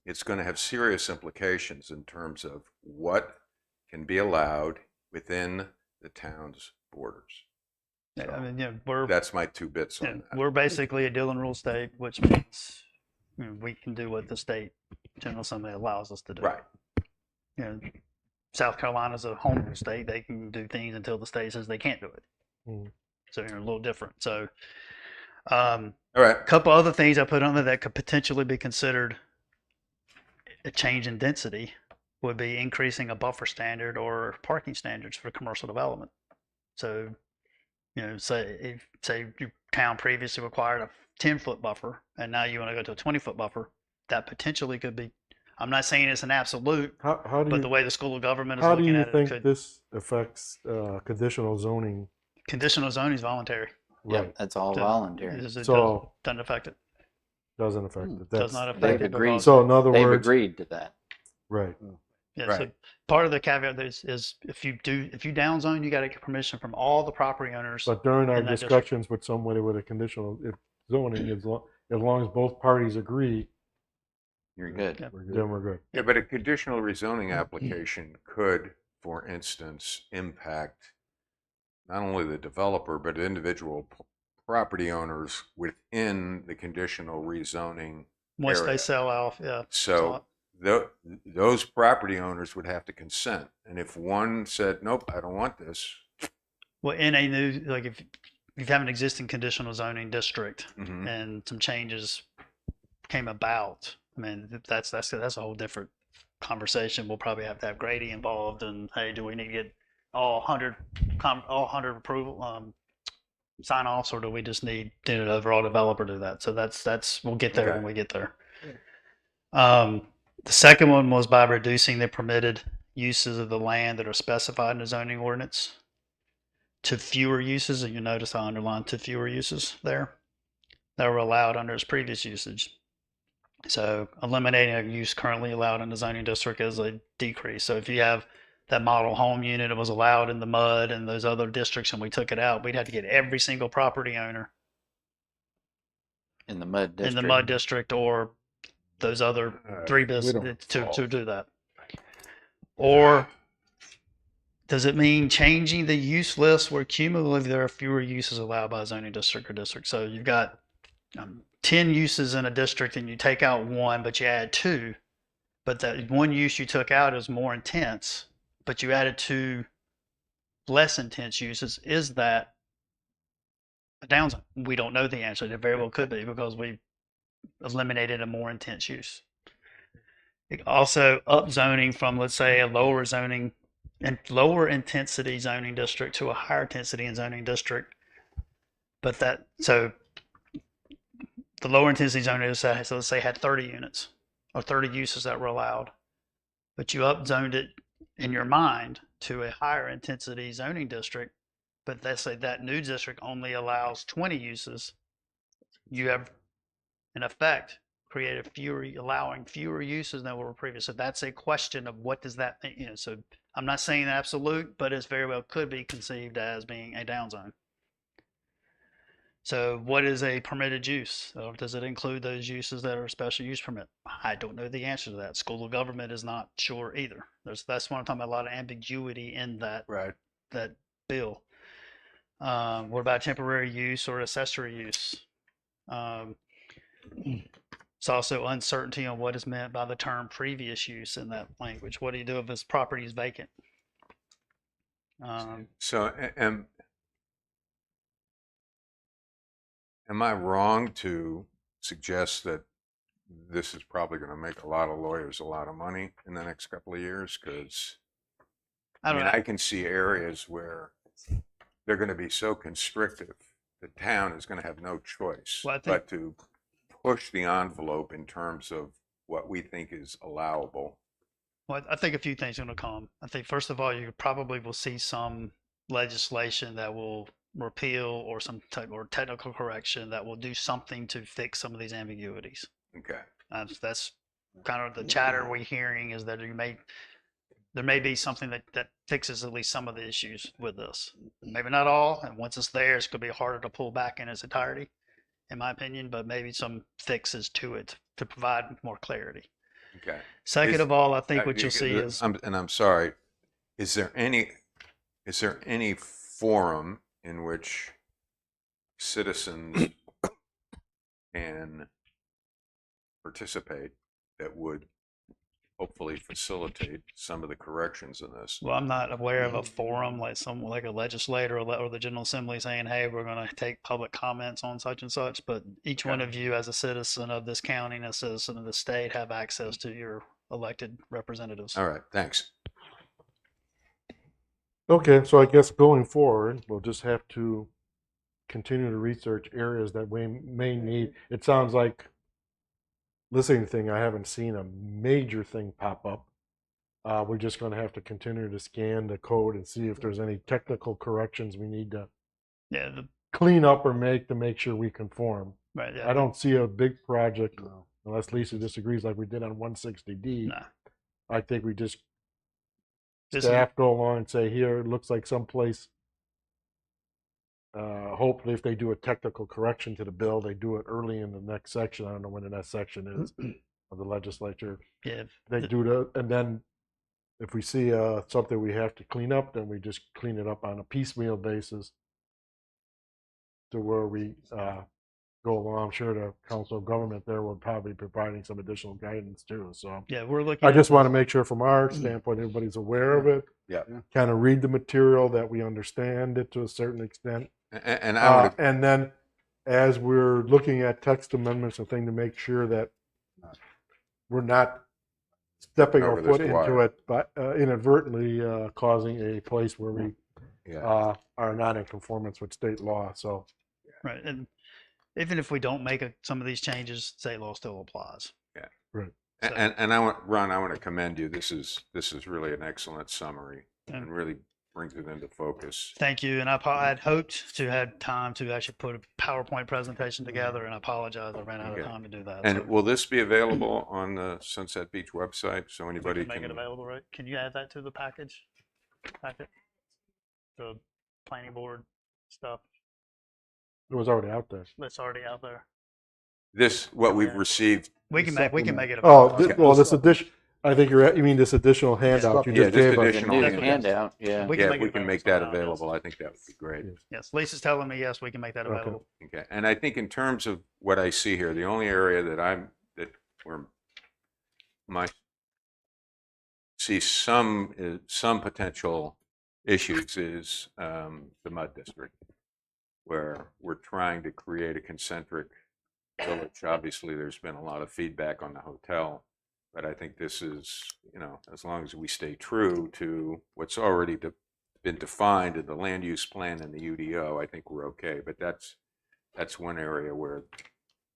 it's going to have serious implications in terms of what can be allowed within the town's borders. I mean, That's my 2 bits on that. we're basically a Dillon rule state, which means we can do what the state General Assembly allows us to do. Right. South Carolina's a home rule state. They can do things until the state says they can't do it. Mm. So you're a little different. So All right. a couple other things I put on there that could potentially be considered a change in density would be increasing a buffer standard or parking standards for commercial development. So, say your town previously required a 10-foot buffer and now you want to go to a 20-foot buffer, that potentially could be, I'm not saying it's an absolute, How do but you the way the school of government is how do looking you at it, think could, this affects conditional zoning? conditional zoning is voluntary. Right. Yep, that's all Doesn't- voluntary. It So doesn't affect it. doesn't affect it. Does That's not affect They've it agreed. because so. In other They've words, agreed to that. right. yeah, Right. so part of the caveat is if you downzone, you got to get permission from all the property owners. But during our in that district. discussions with somebody with a conditional zoning, as long as both parties agree, You're good. Yep. then we're good. Yeah, but a conditional rezoning application could, for instance, impact not only the developer, but individual property owners within the conditional rezoning. Once area. they sell off, yeah. So those property owners would have to consent. And if one said, nope, I don't want this. Well, in a new, like if you have an existing conditional zoning district Mhm. and some changes came about, I mean, that's a whole different conversation. We'll probably have to have Grady involved, and hey, do we need to get all 100 approval sign offs, or do we just need an overall developer to do that? So that's we'll get there Okay. when we get there. The second one was by reducing the permitted uses of the land that are specified in the zoning ordinance to fewer uses, and you notice I underlined to fewer uses there that were allowed under its previous usage. So eliminating a use currently allowed in the zoning district is a decrease. So if you have that model home unit that was allowed in the mud and those other districts and we took it out, we'd have to get every single property owner In the mud district. in the mud district or those other three don't businesses to do that. Or does it mean changing the use list where cumulatively there are fewer uses allowed by a zoning district or district? So you've got 10 uses in a district and you take out one, but you add two. But that one use you took out is more intense, but you added two less intense uses. Is that a downside? We don't know the answer. It very well could be because we eliminated a more intense use. Also, upzoning from, let's say, a lower zoning and lower intensity zoning district to a higher intensity and zoning district. But that, so the lower intensity zoning district, so let's say had 30 units or 30 uses that were allowed, but you upzoned it in your mind to a higher intensity zoning district, but let's say that new district only allows 20 uses. You have, in effect, created allowing fewer uses than were previous. So that's a question of what does that mean? So I'm not saying absolute, but it's very well could be conceived as being a downzone. So what is a permitted use? Or does it include those uses that are special use permit? I don't know the answer to that. School of Government is not sure either. That's what I'm talking about, a lot of ambiguity in that bill. What about temporary use or accessory use? It's also uncertainty on what is meant by the term previous use in that language. What do you do if this property is vacant? So am I wrong to suggest that this is probably going to make a lot of lawyers a lot of money in the next couple of years? Because I mean, I can see areas where they're going to be so constrictive, the town is going to have no choice but to push the envelope in terms of what we think is allowable. Well, I think a few things are going to come. I think, first of all, you probably will see some legislation that will repeal or some type or technical correction that will do something to fix some of these ambiguities. Okay. That's kind of the chatter we're hearing, is that there may be something that fixes at least some of the issues with this. Maybe not all, and once it's there, it's going to be harder to pull back in its entirety, in my opinion, but maybe some fixes to it to provide more clarity. Okay. Second of all, I think what you'll see is, I'm sorry, is there any forum in which citizens can participate that would hopefully facilitate some of the corrections in this? well, I'm not aware of a forum like a legislator or the General Assembly saying, hey, we're going to take public comments on such and such, but each one of you as a citizen of this county and a citizen of the state have access to your elected representatives. All right, thanks. Okay, so I guess going forward, we'll just have to continue to research areas that we may need. It sounds like listening thing, I haven't seen a major thing pop up. We're just going to have to continue to scan the code and see if there's any technical corrections we need to Yeah, clean up or make to make sure we conform. right. Yeah, I don't see a big project No. unless Lisa disagrees like we did on 160D. No. I think we just This is- staff go along and say, here, it looks like someplace. Hopefully, if they do a technical correction to the bill, they do it early in the next section. I don't know when the next section is of the legislature. yeah, They do the, and then if we see something we have to clean up, then we just clean it up on a piecemeal basis to where we go along. I'm sure the Council of Government there will probably be providing some additional guidance too. So yeah. We're looking. I at just the- want to make sure from our standpoint, everybody's aware of it. Yeah. Kind of read the material, that we understand it to a certain extent. And I would, And then as we're looking at text amendments and thing to make sure that we're not stepping our Over this foot into wire. it, but inadvertently causing a place where we yeah. are not in conformance with state law. So Right, and even if we don't make some of these changes, state law still applies. So- And I want, Ron, I want to commend you. This is really an excellent summary Yeah. and really brings it into focus. Thank you, and I had hoped to have time to actually put a PowerPoint presentation together, and I apologize, I ran out Okay. of time to do that. And so will this be available on the Sunset Beach website so we anybody can make it can? available, right? Can you add that to the package? Packet? The planning board stuff it was already out there. that's already out there. This, what we've Yeah. received, We can make it Oh, available. well, this addition. I think you mean this additional handout you Yeah, just this gave us. additional New handout. handout, yeah. We yeah, can if we it can available make that somehow, yes. available, I think that would be great. Yes, Lisa's telling me, yes, we can make that Okay. available. Okay, and I think in terms of what I see here, the only area that where my see some potential issues is the mud district, where we're trying to create a concentric village. Obviously, there's been a lot of feedback on the hotel, but I think this is, as long as we stay true to what's already been defined in the land use plan and the UDO, I think we're okay. But that's one area where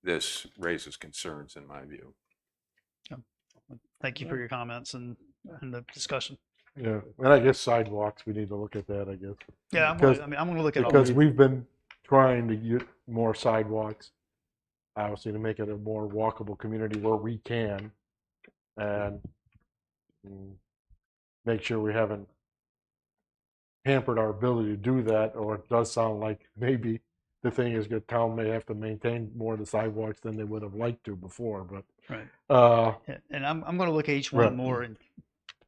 this raises concerns in my view. Thank you for your comments and the discussion. Yeah, and I guess sidewalks, we need to look at that, I guess. Yeah, I'm Because- going to look at all Because these. we've been trying to get more sidewalks, obviously to make it a more walkable community where we can, and make sure we haven't hampered our ability to do that, or it does sound like maybe the thing is the town may have to maintain more of the sidewalks than they would have liked to before, but, Right. uh, Yeah, and I'm going to look at each one Right. more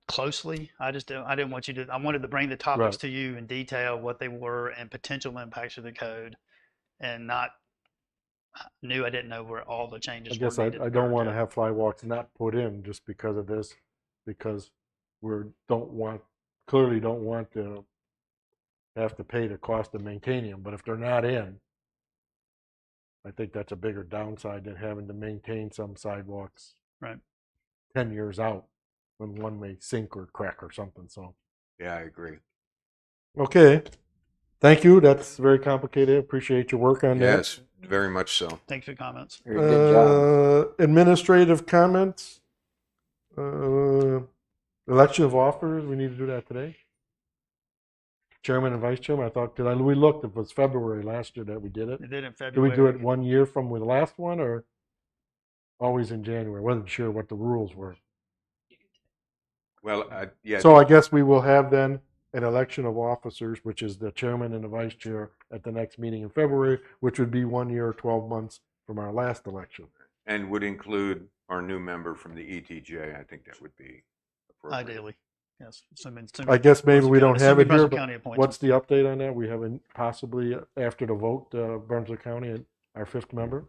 closely. I didn't want you to. I wanted to bring the topics Right. to you in detail, what they were, and potential impacts of the code, and not I didn't know where all the changes. I guess were I needed don't want to occur. have sidewalks not put in just because of this, because clearly don't want to have to pay the cost of maintaining them, but if they're not in, I think that's a bigger downside than having to maintain some sidewalks Right. 10 years out when one may sink or crack or something. So, Yeah, I agree. okay. Thank you. That's very complicated. Appreciate your work on that. Yes, very much so. Thanks for your comments. Very good job. Administrative comments. Election of officers. We need to do that today. Chairman and vice chairman. I thought we looked. It was February last year that we did it. They did in Do February. we do it 1 year from the last one, or always in January? Wasn't sure what the rules were. Well, yeah. So I guess we will have then an election of officers, which is the chairman and the vice chair at the next meeting in February, which would be 1 year, 12 months from our last election. And would include our new member from the ETJ. I think that would be appropriate. Ideally, yes. Assuming I guess maybe we don't have it here, Brunswick but County appoints what's the update on that? We haven't possibly after the vote, Brunswick County, our fifth member.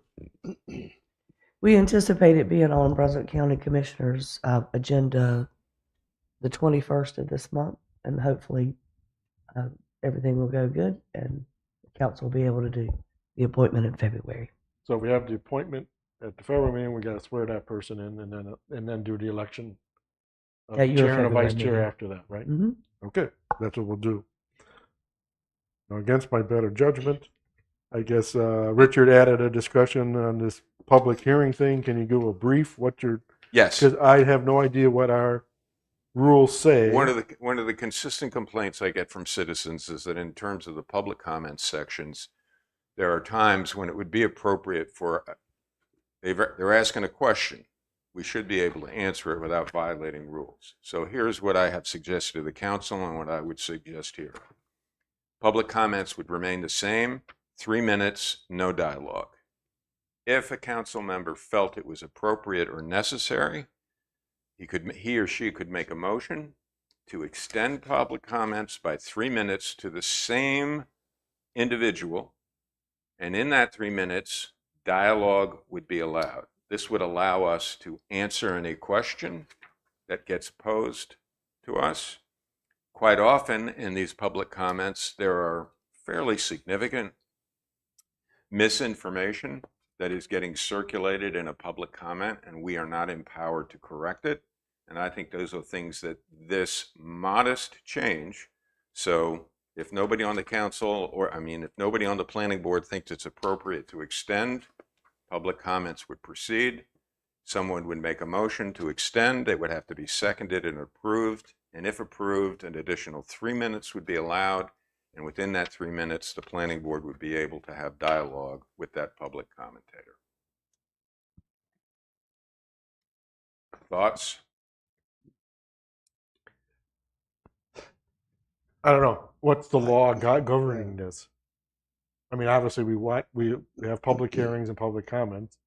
We anticipate it being on Brunswick County Commissioners' agenda the 21st of this month, and hopefully everything will go good, and the council will be able to do the appointment in February. So we have the appointment at the February meeting. We got to swear that person in, and then do the election of At your chairman and vice February chair meeting. after that, right? hmm Okay, that's what we'll do. Now, against my better judgment, I guess Richard added a discussion on this public hearing thing, can you give a brief what you're, Yes. because I have no idea what our rules say. One of the consistent complaints I get from citizens is that in terms of the public comments sections, there are times when it would be appropriate for, they're asking a question. We should be able to answer it without violating rules. So here's what I have suggested to the council and what I would suggest here. Public comments would remain the same, 3 minutes, no dialogue. If a council member felt it was appropriate or necessary, he or she could make a motion to extend public comments by 3 minutes to the same individual, and in that 3 minutes, dialogue would be allowed. This would allow us to answer any question that gets posed to us. Quite often in these public comments, there are fairly significant misinformation that is getting circulated in a public comment, and we are not empowered to correct it. And I think those are things that this modest change, so if nobody on the council, if nobody on the planning board thinks it's appropriate to extend, public comments would proceed. Someone would make a motion to extend. It would have to be seconded and approved. And if approved, an additional 3 minutes would be allowed. And within that 3 minutes, the planning board would be able to have dialogue with that public commentator. Thoughts? I don't know. What's the law governing this? I mean, obviously we have public hearings and public comments.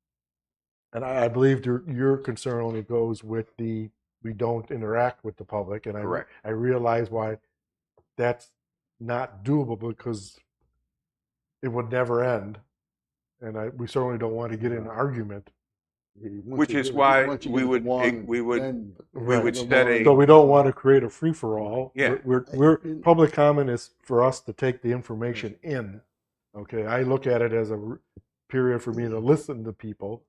And I believe your concern only goes with we don't interact with the public. And Correct. I realize why that's not doable, because it would never end. And we certainly don't want to get in an argument. Which is why we would set a. So we don't want to create a free-for-all. Yeah. We're public comment is for us to take the information in. Okay, I look at it as a period for me to listen to people,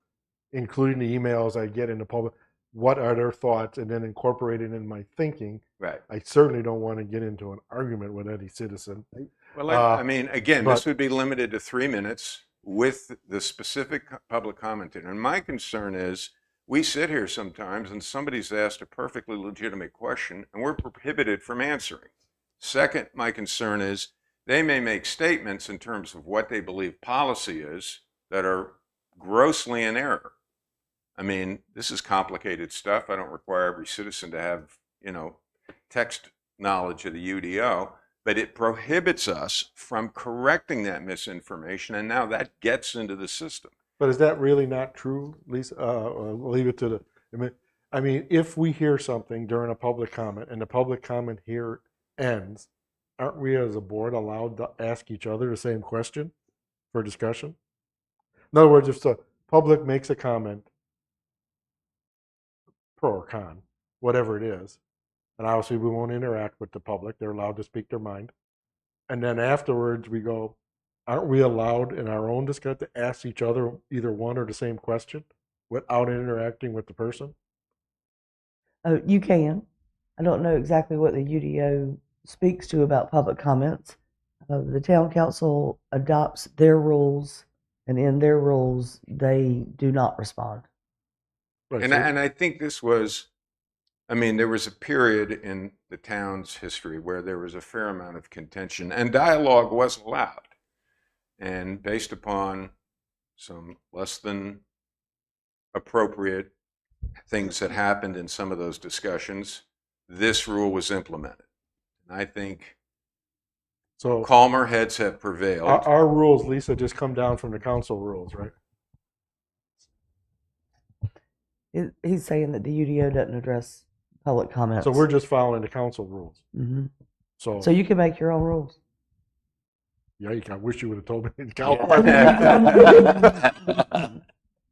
including the emails I get in the public. What are their thoughts, and then incorporate it in my thinking. Right. I certainly don't want to get into an argument with any citizen. Well, I mean, again, this would be limited to 3 minutes with the specific public commentator. And my concern is we sit here sometimes and somebody's asked a perfectly legitimate question and we're prohibited from answering. Second, my concern is they may make statements in terms of what they believe policy is that are grossly in error. I mean, this is complicated stuff. I don't require every citizen to have, text knowledge of the UDO, but it prohibits us from correcting that misinformation, and now that gets into the system. But is that really not true, Lisa? We'll leave it to I mean, if we hear something during a public comment and the public comment here ends, aren't we as a board allowed to ask each other the same question for discussion? In other words, if the public makes a comment, pro or con, whatever it is, and obviously we won't interact with the public, they're allowed to speak their mind. And then afterwards we go, aren't we allowed in our own discussion to ask each other either one or the same question without interacting with the person? You can. I don't know exactly what the UDO speaks to about public comments. The town council adopts their rules, and in their rules, they do not respond. Right, And I think this was, there was a period in the town's history where there was a fair amount of contention and dialogue was allowed. And based upon some less than appropriate things that happened in some of those discussions, this rule was implemented. And I think so calmer heads have prevailed. Our rules, Lisa, just come down from the council rules, right? He's saying that the UDO doesn't address public comments. So we're just following the council rules. Mm-hmm. So you can make your own rules. yeah, I wish you would have told me.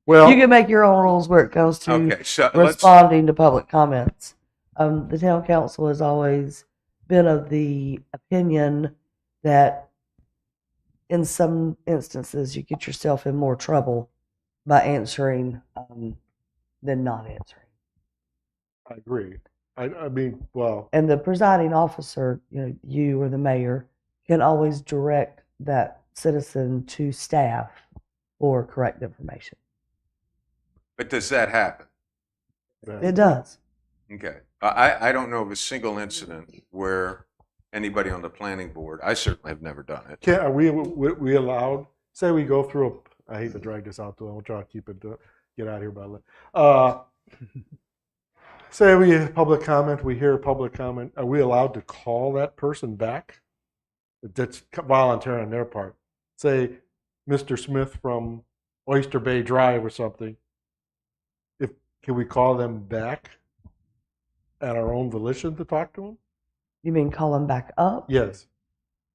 Well, you can make your own rules where it comes to Okay, so responding to public comments. The town council has always been of the opinion that in some instances you get yourself in more trouble by answering than not answering. I agree. I mean, well, And the presiding officer, you or the mayor, can always direct that citizen to staff for correct information. But does that happen? It does. Okay. I don't know of a single incident where anybody on the planning board, I certainly have never done it. Are we allowed, say we go through I hate to drag this out too long, we'll try to keep it, get out of here by say we have public comment, we hear public comment, are we allowed to call that person back? That's voluntary on their part. Say Mr. Smith from Oyster Bay Drive or something. Can we call them back at our own volition to talk to them? You mean call them back up? Yes,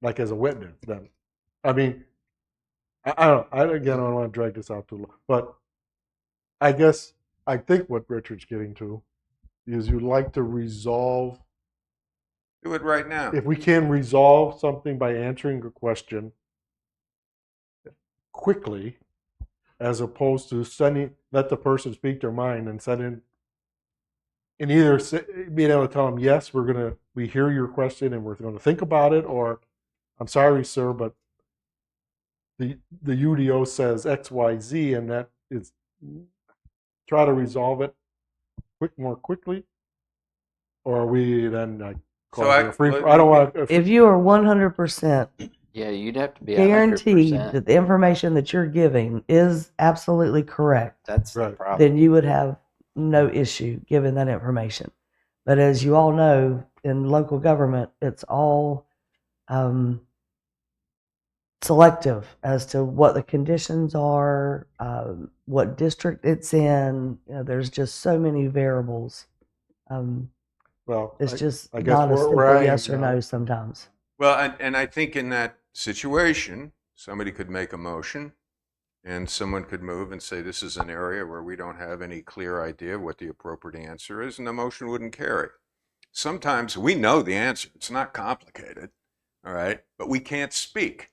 like as a witness. Then, I mean, I don't. I don't want to drag this out too long, but I think what Richard's getting to is you'd like to resolve. Do it right now. If we can resolve something by answering a question quickly, as opposed to let the person speak their mind and and either being able to tell them, yes, we hear your question and we're going to think about it, or I'm sorry, sir, but the UDO says X, Y, Z, and that is try to resolve it more quickly, or are we then like I don't want to. If you are 100% Yeah, you'd have to be guaranteed 100%. that the information that you're giving is absolutely correct, That's the Right. problem. then you would have no issue giving that information. But as you all know, in local government, it's all selective as to what the conditions are, what district it's in. There's just so many variables. Well, It's just I guess not a where simple I am yes or now- no sometimes. Well, and I think in that situation, somebody could make a motion and someone could move and say, this is an area where we don't have any clear idea what the appropriate answer is, and the motion wouldn't carry. Sometimes we know the answer. It's not complicated, all right? But we can't speak.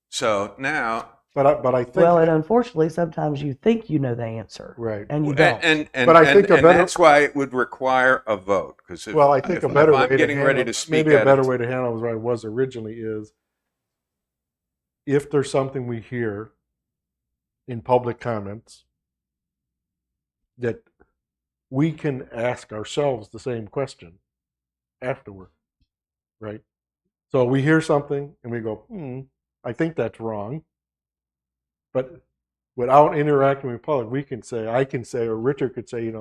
So now, but I think Well, and unfortunately, sometimes you think you know the answer, right. and you don't. and But I think a better- that's why it would require a vote. Because Well, I think a better if way I'm getting to ready handle, to speak maybe a at better it, way to handle it what it was originally is if there's something we hear in public comments that we can ask ourselves the same question afterward, right? So we hear something and we go, I think that's wrong. But without interacting with the public, I can say, or Richard could say,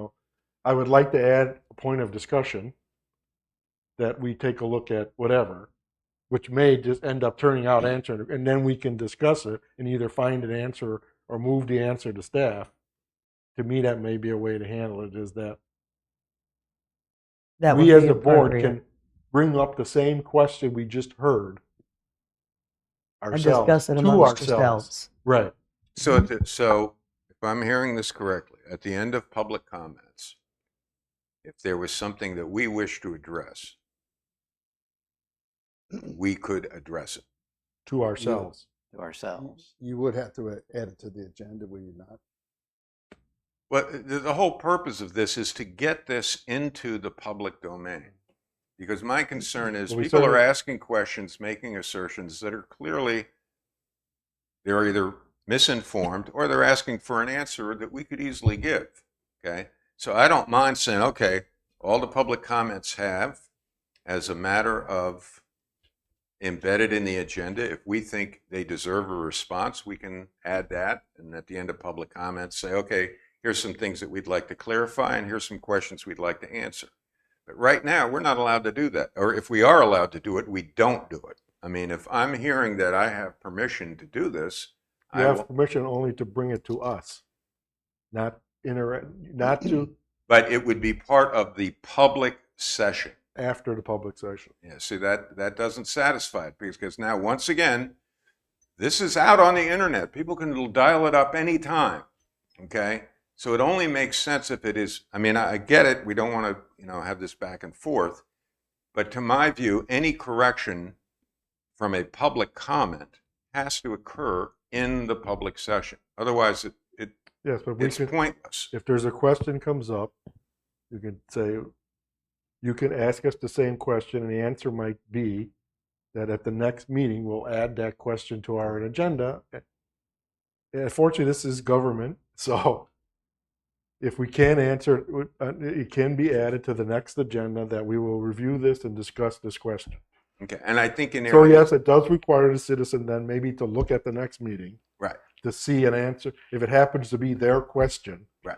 I would like to add a point of discussion that we take a look at whatever, which may just end up turning out answering, and then we can discuss it and either find an answer or move the answer to staff. To me, that may be a way to handle it, is that That we would as be a board appropriate. can bring up the same question we just heard And ourselves, discuss it to amongst ourselves. yourselves. Right. so if I'm hearing this correctly, at the end of public comments, if there was something that we wish to address, we could address it. To ourselves. To ourselves. You would have to add it to the agenda, would you not? Well, the whole purpose of this is to get this into the public domain. Because my concern is Well, we people are certainly- asking questions, making assertions that are clearly, they're either misinformed or they're asking for an answer that we could easily give. Okay? So I don't mind saying, okay, all the public comments have, as a matter of embedded in the agenda, if we think they deserve a response, we can add that. And at the end of public comments, say, okay, here's some things that we'd like to clarify, and here's some questions we'd like to answer. But right now, we're not allowed to do that. Or if we are allowed to do it, we don't do it. I mean, if I'm hearing that I have permission to do this, You I have will, permission only to bring it to us, not to but it would be part of the public session. after the public session. Yeah, see, that doesn't satisfy it, because now, once again, this is out on the internet. People can dial it up anytime, okay? So it only makes sense if it is, I mean, I get it, we don't want to, have this back and forth, but to my view, any correction from a public comment has to occur in the public session. Otherwise, Yes, but it's pointless. if there's a question comes up, you can say, you can ask us the same question, and the answer might be that at the next meeting, we'll add that question to our agenda. Unfortunately, this is government, so if we can answer, it can be added to the next agenda that we will review this and discuss this question. Okay, and I think in So areas, yes, it does require the citizen then maybe to look at the next meeting right, to see an answer, if it happens to be their question. Right.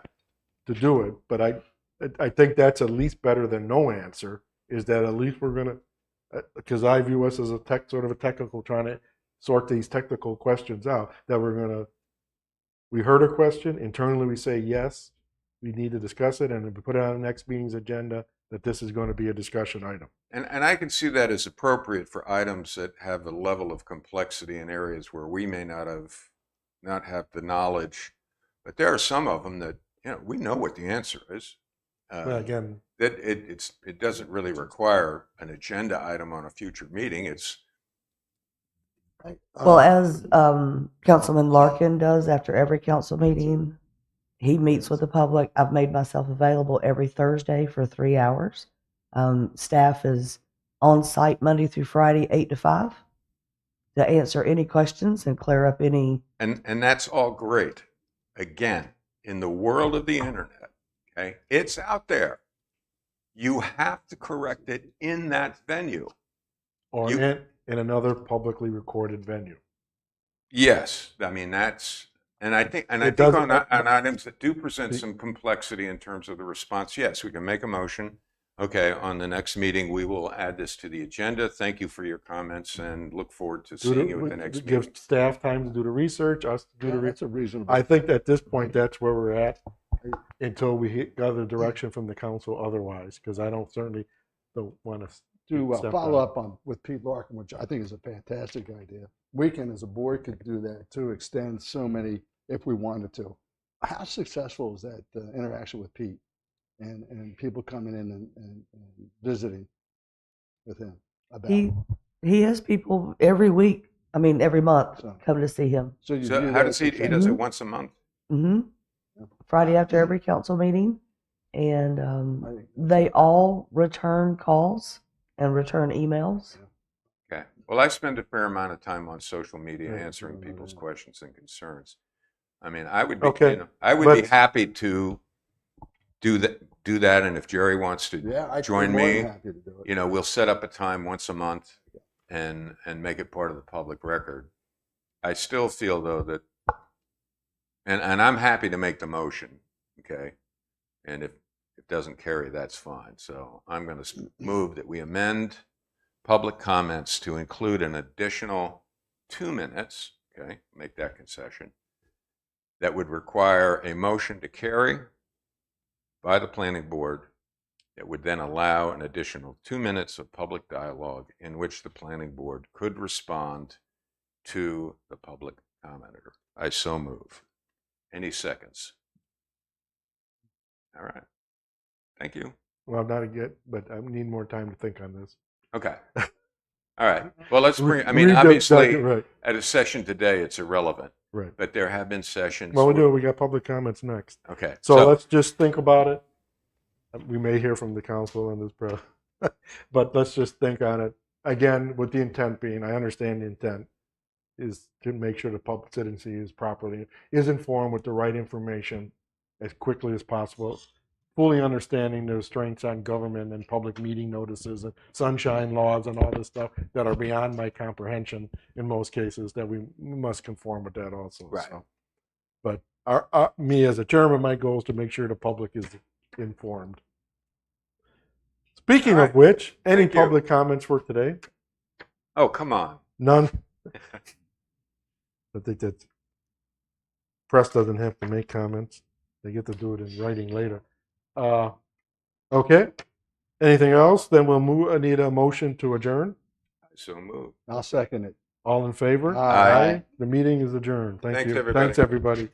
To do it, but I think that's at least better than no answer, is that at least we're gonna, because I view us as a sort of a technical, trying to sort these technical questions out, that we heard a question, internally we say, yes, we need to discuss it, and we put it on the next meeting's agenda, that this is going to be a discussion item. and I can see that as appropriate for items that have a level of complexity in areas where we may not have the knowledge, but there are some of them that, we know what the answer is. But again, That it doesn't really require an agenda item on a future meeting. It's Well, as Councilman Larkin does after every council meeting, he meets with the public. I've made myself available every Thursday for 3 hours. Staff is on site Monday through Friday, 8 to 5, to answer any questions and clear up any. and that's all great. Again, in the world of the internet, okay, it's out there. You have to correct it in that venue. or You- in another publicly recorded venue. Yes, I mean and I think It doesn't- on items that do present some complexity in terms of the response, yes, we can make a motion. Okay, on the next meeting, we will add this to the agenda. Thank you for your comments and look forward to seeing you at the next Give meeting. staff time to do the research, us to do the research. That's a reasonable. I think at this point, that's where we're at until we got the direction from the council otherwise, because I certainly don't want to. To follow up on with Pete Larkin, which I think is a fantastic idea. We can, as a board, could do that to extend so many if we wanted to. How successful is that interaction with Pete and people coming in and visiting with him? About He has people every week. I mean, every month So- come to see him. so you So view how that does as he does it Mhm. once a month? hmm Friday after every council meeting, and I think- they all return calls and return emails. Okay. Well, I spend a fair amount of time on social media Right. answering people's questions and concerns. I mean, I would be, Okay, I would be let's- happy to do that. And if Jerry wants to Yeah, I'd be join more than me, happy to do it. we'll set up a time once a month and make it part of the public record. I still feel though that, and I'm happy to make the motion, okay? And if it doesn't carry, that's fine. So I'm going to move that we amend public comments to include an additional 2 minutes, okay? Make that concession. That would require a motion to carry by the planning board that would then allow an additional 2 minutes of public dialogue in which the planning board could respond to the public commenter. I so move. Any seconds? All right. Thank you. Well, not again, but I need more time to think on this. Okay. All right. Well, let's bring, I Read mean, the obviously, document, right, at a session today, it's irrelevant, right. but there have been sessions. Well, we where- do. We got public comments next. Okay. So let's just think about it. We may hear from the council on this, but let's just think on it again. With the intent being, I understand the intent is to make sure the public citizenry is informed with the right information as quickly as possible, fully understanding the restraints on government and public meeting notices and sunshine laws and all this stuff that are beyond my comprehension in most cases, that we must conform with that also. Right. So, but me as a chairman, my goal is to make sure the public is informed. Speaking All right. of which, any Thank you. public comments for today? Oh, come on. None. I think that press doesn't have to make comments. They get to do it in writing later. Okay. Anything else? Then we'll move. I need a motion to adjourn. I so move. I'll second it. All in favor? Aye. The meeting is adjourned. Thank Thanks, you. everybody. Thanks, everybody.